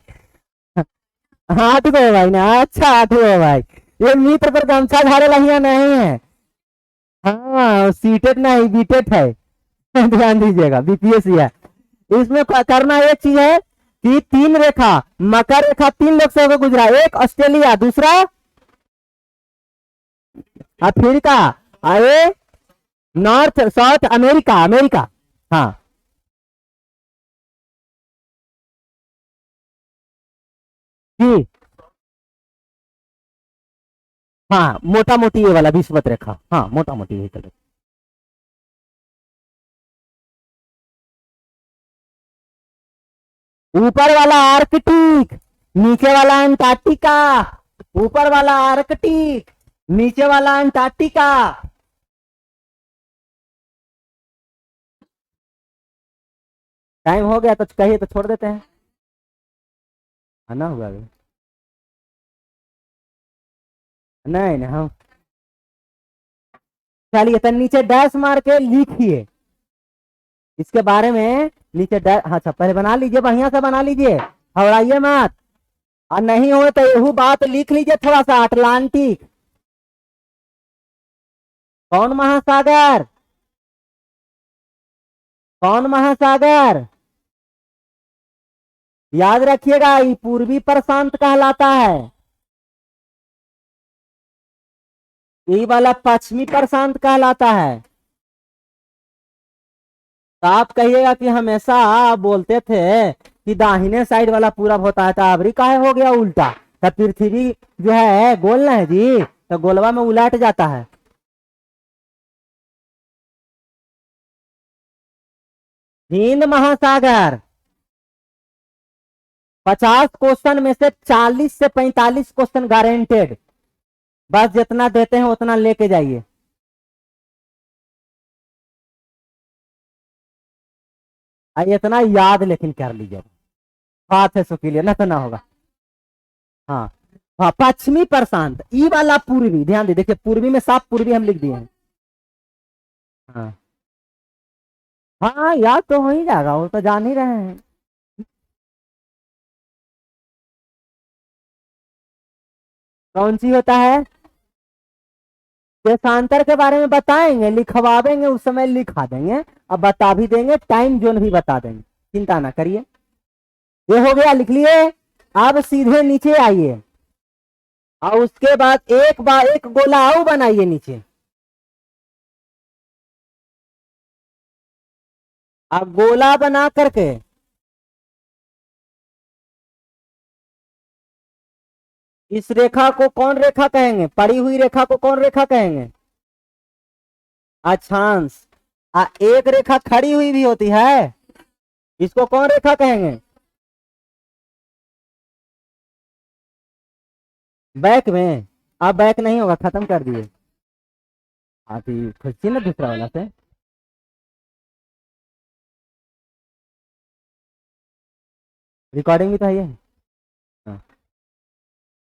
हाँ ठीक है भाई ना, अच्छा ठीक है भाई। ये मित्र पर गमछा झाड़े लहिया नहीं है। हाँ सीटेट नहीं, बीटेट है। ध्यान दीजिएगा, बीपीएससी है। इसमें करना एक चीज है कि तीन रेखा, मकर रेखा तीन लोग से होकर गुजरा, एक ऑस्ट्रेलिया, दूसरा अफ्रीका, आए नॉर्थ साउथ अमेरिका, अमेरिका। हाँ जी। हाँ मोटा मोटी ये वाला विषुवत रेखा, हाँ मोटा मोटी यही चले। ऊपर वाला आर्कटिक, नीचे वाला अंटार्कटिका। ऊपर वाला आर्कटिक, नीचे वाला अंटार्कटिका। टाइम हो गया तो कहिए तो छोड़ देते हैं। आना हुआ अभी? नहीं नहीं हम, चलिए तो नीचे डैश मार के लिखिए इसके बारे में। नीचे डैश, हाँ अच्छा पहले बना लीजिए, बढ़िया से बना लीजिए, हवड़ाइए मत। और नहीं हो तो यही बात लिख लीजिए थोड़ा सा, अटलांटिक। कौन महासागर? कौन महासागर? याद रखिएगा, ये पूर्वी प्रशांत कहलाता है। ये वाला पश्चिमी प्रशांत कहलाता है। तो आप कहिएगा कि हमेशा आप बोलते थे कि दाहिने साइड वाला पूरा होता है, तो अबरी काहे हो गया उल्टा? तो पृथ्वी जो है गोल ना है जी, तो गोलवा में उलट जाता है। हिंद महासागर। 50 क्वेश्चन में से 40 से 45 क्वेश्चन गारंटेड। बस जितना देते हैं उतना लेके जाइए। इतना याद लेकिन कर लीजिए, बात है सो के लिए, ना तो ना होगा। हाँ हाँ पश्चिमी प्रशांत, ई वाला पूर्वी, ध्यान दे, देखिए पूर्वी में साफ पूर्वी हम लिख दिए हैं। हाँ हाँ याद तो हो ही जाएगा, वो तो जान ही रहे हैं। कौन सी होता है? देशांतर के बारे में बताएंगे, लिखवावेंगे, उस समय लिखा देंगे, अब बता भी देंगे, टाइम जोन भी बता देंगे, चिंता ना करिए। ये हो गया, लिख लिए। अब सीधे नीचे आइए और उसके बाद एक बार एक गोला और बनाइए नीचे। अब गोला बना करके इस रेखा को कौन रेखा कहेंगे? पड़ी हुई रेखा को कौन रेखा कहेंगे? अक्षांश। एक रेखा खड़ी हुई भी होती है, इसको कौन रेखा कहेंगे? बैक में। अब बैक नहीं होगा, खत्म कर दिए। आप ही खुशी ना दूसरा वाला से। रिकॉर्डिंग भी तो है ये। हाँ।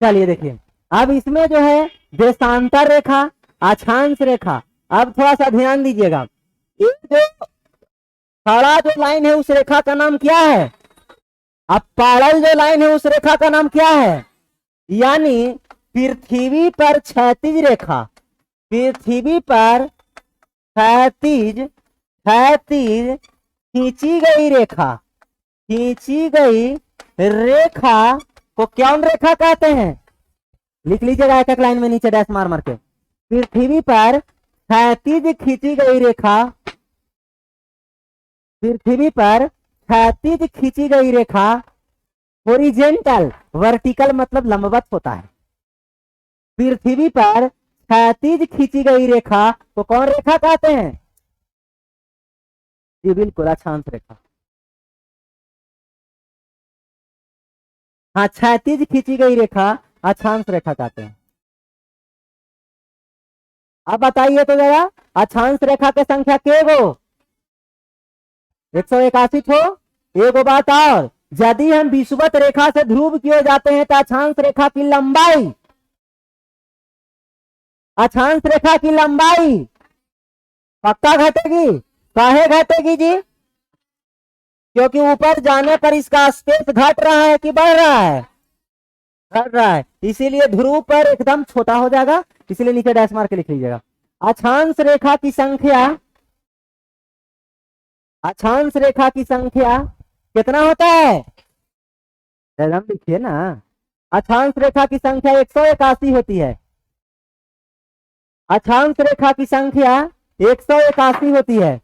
चलिए देखिए, अब इसमें जो है देशांतर रेखा, अक्षांश रेखा। अब थोड़ा सा ध्यान दीजिएगा, ये जो खड़ा जो लाइन है उस रेखा का नाम क्या है? अब पैरेलल जो लाइन है उस रेखा का नाम क्या है? यानी पृथ्वी पर क्षैतिज रेखा, पृथ्वी पर क्षैतिज क्षैतिज खींची गई रेखा, खींची गई रेखा को कौन रेखा कहते हैं? लिख लीजिएगा एक एक लाइन में नीचे डैश मार मार के। पृथ्वी पर क्षैतिज खींची गई रेखा, पृथ्वी पर क्षैतिज खींची गई रेखा, हॉरिजॉन्टल, वर्टिकल मतलब लंबवत होता है। पृथ्वी पर क्षैतिज खींची गई रेखा को कौन रेखा कहते हैं? जी बिल्कुल, अक्षांश रेखा। हाँ, क्षैतिज खींची गई रेखा अक्षांश रेखा कहते हैं। अब बताइए तो जरा, अक्षांश रेखा की संख्या के गो? 181 हो। एगो बात और, यदि हम विषुवत रेखा से ध्रुव की ओर जाते हैं तो अक्षांश रेखा की लंबाई, अक्षांश रेखा की लंबाई पक्का घटेगी। काहे घटेगी जी? क्योंकि ऊपर जाने पर इसका स्पेस घट रहा है कि बढ़ रहा है? घट रहा है, इसीलिए ध्रुव पर एकदम छोटा हो जाएगा, इसीलिए नीचे डैश मार के लिख लीजिएगा। अक्षांश रेखा की संख्या, अक्षांश रेखा की संख्या कितना होता है? हम लिखिए ना, अक्षांश रेखा की संख्या 181 होती है। अक्षांश रेखा की संख्या 181 होती है।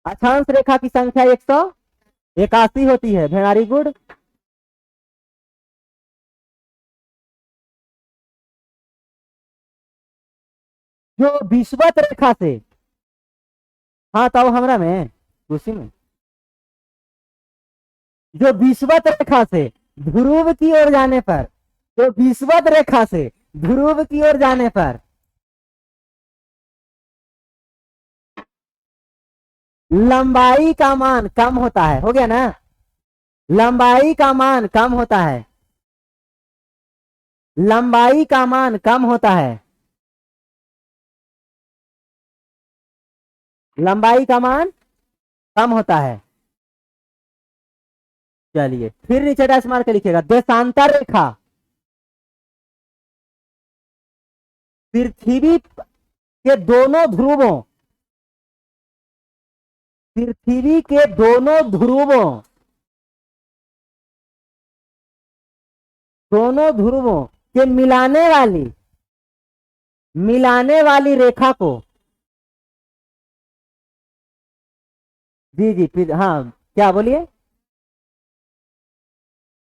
अक्षांश रेखा की संख्या 181 होती है। Very good. जो विषुवत रेखा से, हाँ तो हमरा में उसी में, जो विषुवत रेखा से ध्रुव की ओर जाने पर, जो विषुवत रेखा से ध्रुव की ओर जाने पर लंबाई का मान कम होता है, हो गया ना? लंबाई का मान कम होता है, लंबाई का मान कम होता है, लंबाई का मान कम होता है। चलिए फिर नीचे डैश मार के लिखिएगा, देशांतर रेखा पृथ्वी के दोनों ध्रुवों, पृथ्वी के दोनों ध्रुवों, दोनों ध्रुवों के मिलाने वाली रेखा को, जी जी फिर हाँ क्या बोलिए?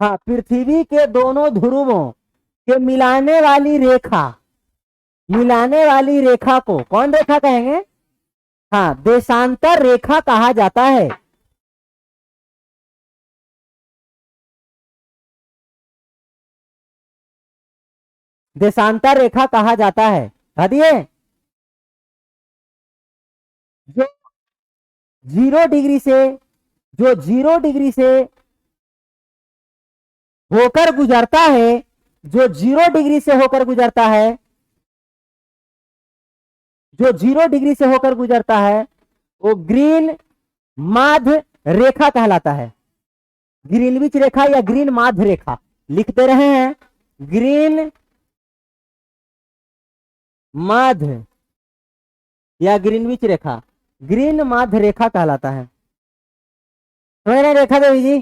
हाँ, पृथ्वी के दोनों ध्रुवों के मिलाने वाली रेखा, मिलाने वाली रेखा को कौन रेखा कहेंगे? हाँ, देशांतर रेखा कहा जाता है। देशांतर रेखा कहा जाता है। दिए जो 0 डिग्री से, जो 0 डिग्री से होकर गुजरता है, जो 0 डिग्री से होकर गुजरता है, जो 0 डिग्री से होकर गुजरता है वो ग्रीन माध्य रेखा कहलाता है। ग्रीनविच रेखा या ग्रीन माध्य रेखा लिखते रहे हैं। ग्रीन माध्य या ग्रीनविच रेखा, ग्रीन माध्य रेखा कहलाता है। समझ रहे हैं रेखा देवी जी,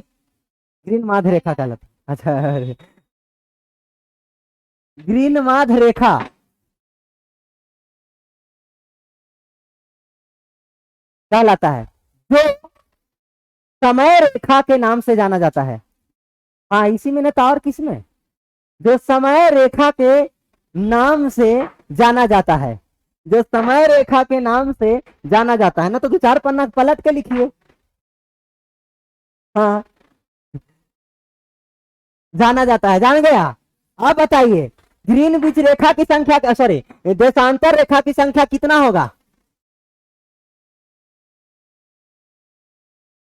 ग्रीन माध्य रेखा कहलाता है। अच्छा, ग्रीन माध्य रेखा कहलाता है, जो समय रेखा के नाम से जाना जाता है। हाँ, इसी में ना था, और किसमें, जो समय रेखा के नाम से जाना जाता है, जो समय रेखा के नाम से जाना जाता है ना, तो 2-4 पन्ना पलट के लिखिए। हाँ, जाना जाता है, जान गया। अब बताइए, ग्रीन बीच रेखा की संख्या, सॉरी, देशांतर रेखा की संख्या कितना होगा?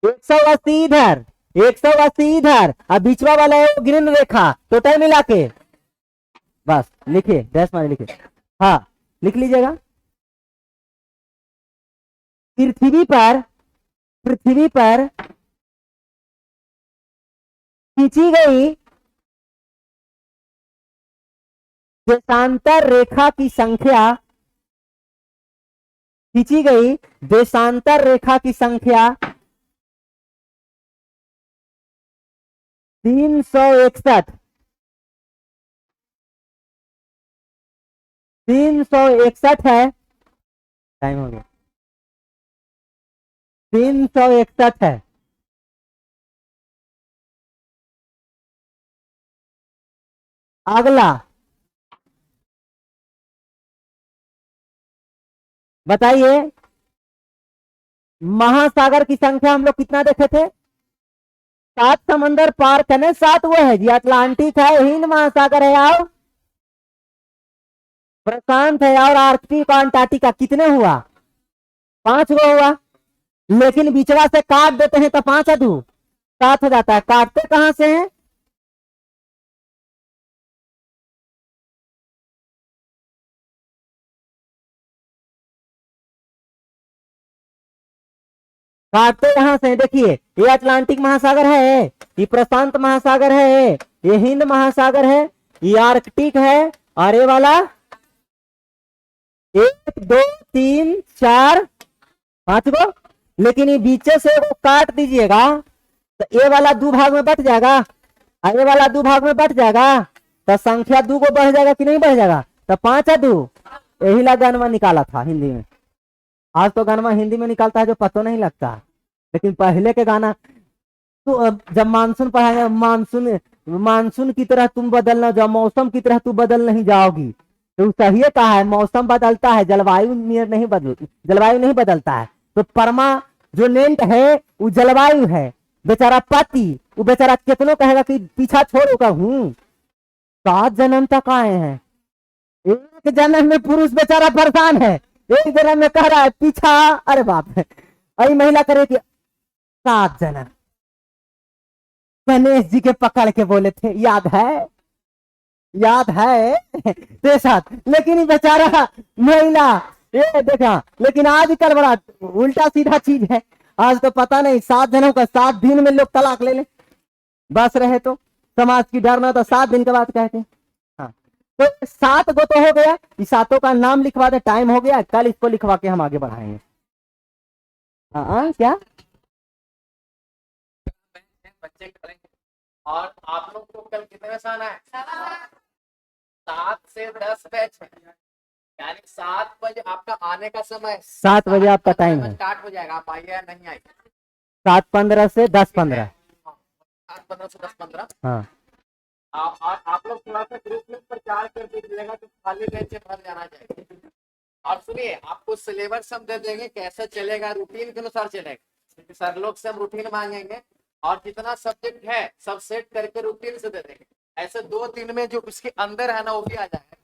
180 इधर, 180 इधर, और बीचवा वाला है वो ग्रीन रेखा, टोटल मिला के बस लिखिए, डैश मारे लिखिए। हाँ, लिख लीजिएगा। पृथ्वी पर खींची गई देशांतर रेखा की संख्या, खींची गई देशांतर रेखा की संख्या 361, 361 है। टाइम हो गया, 361 है। अगला बताइए, महासागर की संख्या हम लोग कितना देखे थे? 7 समंदर पार करने, 7 वो है जी, अटलांटिक है, हिंद महासागर है, और प्रशांत है, और आर्कटिक और अंटार्कटिका। कितने हुआ? 5 गो हुआ। लेकिन बिचड़ा से काट देते हैं तो 5 अधू 7 हो जाता है। काटते कहां से हैं? काटते यहां से, देखिए, ये अटलांटिक महासागर है, ये प्रशांत महासागर है, ये हिंद महासागर है, ये आर्कटिक है, और ये वाला 1 2 3 4 5 गो। लेकिन ये बीचे से वो काट दीजिएगा तो ये वाला 2 भाग में बट जाएगा, और ये वाला 2 भाग में बट जाएगा, तो संख्या 2 को बढ़ जाएगा कि नहीं बढ़ जाएगा? तो 5 2। यही ला गणवा निकाला था हिंदी में। आज तो गणवा हिंदी में निकालता है जो पता नहीं लगता, लेकिन पहले के गाना तो जब मानसून पढ़ाएंगे, मानसून मानसून की तरह तुम बदलना जाओ, मौसम की तरह तू बदल नहीं जाओगी, तो सही कहा है, मौसम बदलता है, जलवायु नहीं बदलती, जलवायु नहीं बदलता है। तो परमा जो नेंट है वो जलवायु है। बेचारा पति, वो बेचारा कितनों कहेगा कि पीछा छोड़ूंगा हूँ, 7 जन्म तक आए हैं, एक जन्म में पुरुष बेचारा परेशान है, एक जन्म में कह रहा है पीछा। अरे बाप रे, अरे महिला करे कि 7 जन्म गणेश जी के पकड़ के बोले थे, याद है, याद है ते साथ। लेकिन ये बेचारा महिला, ये देखा, लेकिन आजकल बड़ा उल्टा सीधा चीज है। आज तो पता नहीं 7 जनों का 7 दिन में लोग तलाक ले ले, बस रहे तो समाज की डर ना, तो 7 दिन के बाद कहते हैं। हाँ, तो 7 गो तो हो गया, इस 7 का नाम लिखवा दे, टाइम हो गया, कल इसको लिखवा के हम आगे बढ़ाएंगे। हाँ, क्या बच्चे करेंगे। और आप लोग को कल कितने बजे आना है? 7 से 10 बैच है, यानी 7 बजे आपका आने का समय, 7 बजे आपका टाइम है, स्टार्ट हो जाएगा। आप आइए या नहीं आइए? 7:15 से 10:15। 7:15 से 10:15। हाँ, आप लोग थोड़ा सा ग्रुप में प्रचार कर दीजिएगा तो खाली बेंच भर जाना चाहिए। और सुनिए, आपको सिलेबस हम दे देंगे, कैसे चलेगा, रूटीन के अनुसार चलेगा। सर लोग से हम रूटीन मांगेंगे, और जितना सब्जेक्ट है सब सेट करके रूटीन से दे देंगे। ऐसे 2 दिन में जो उसके अंदर है ना वो भी आ जाएगा।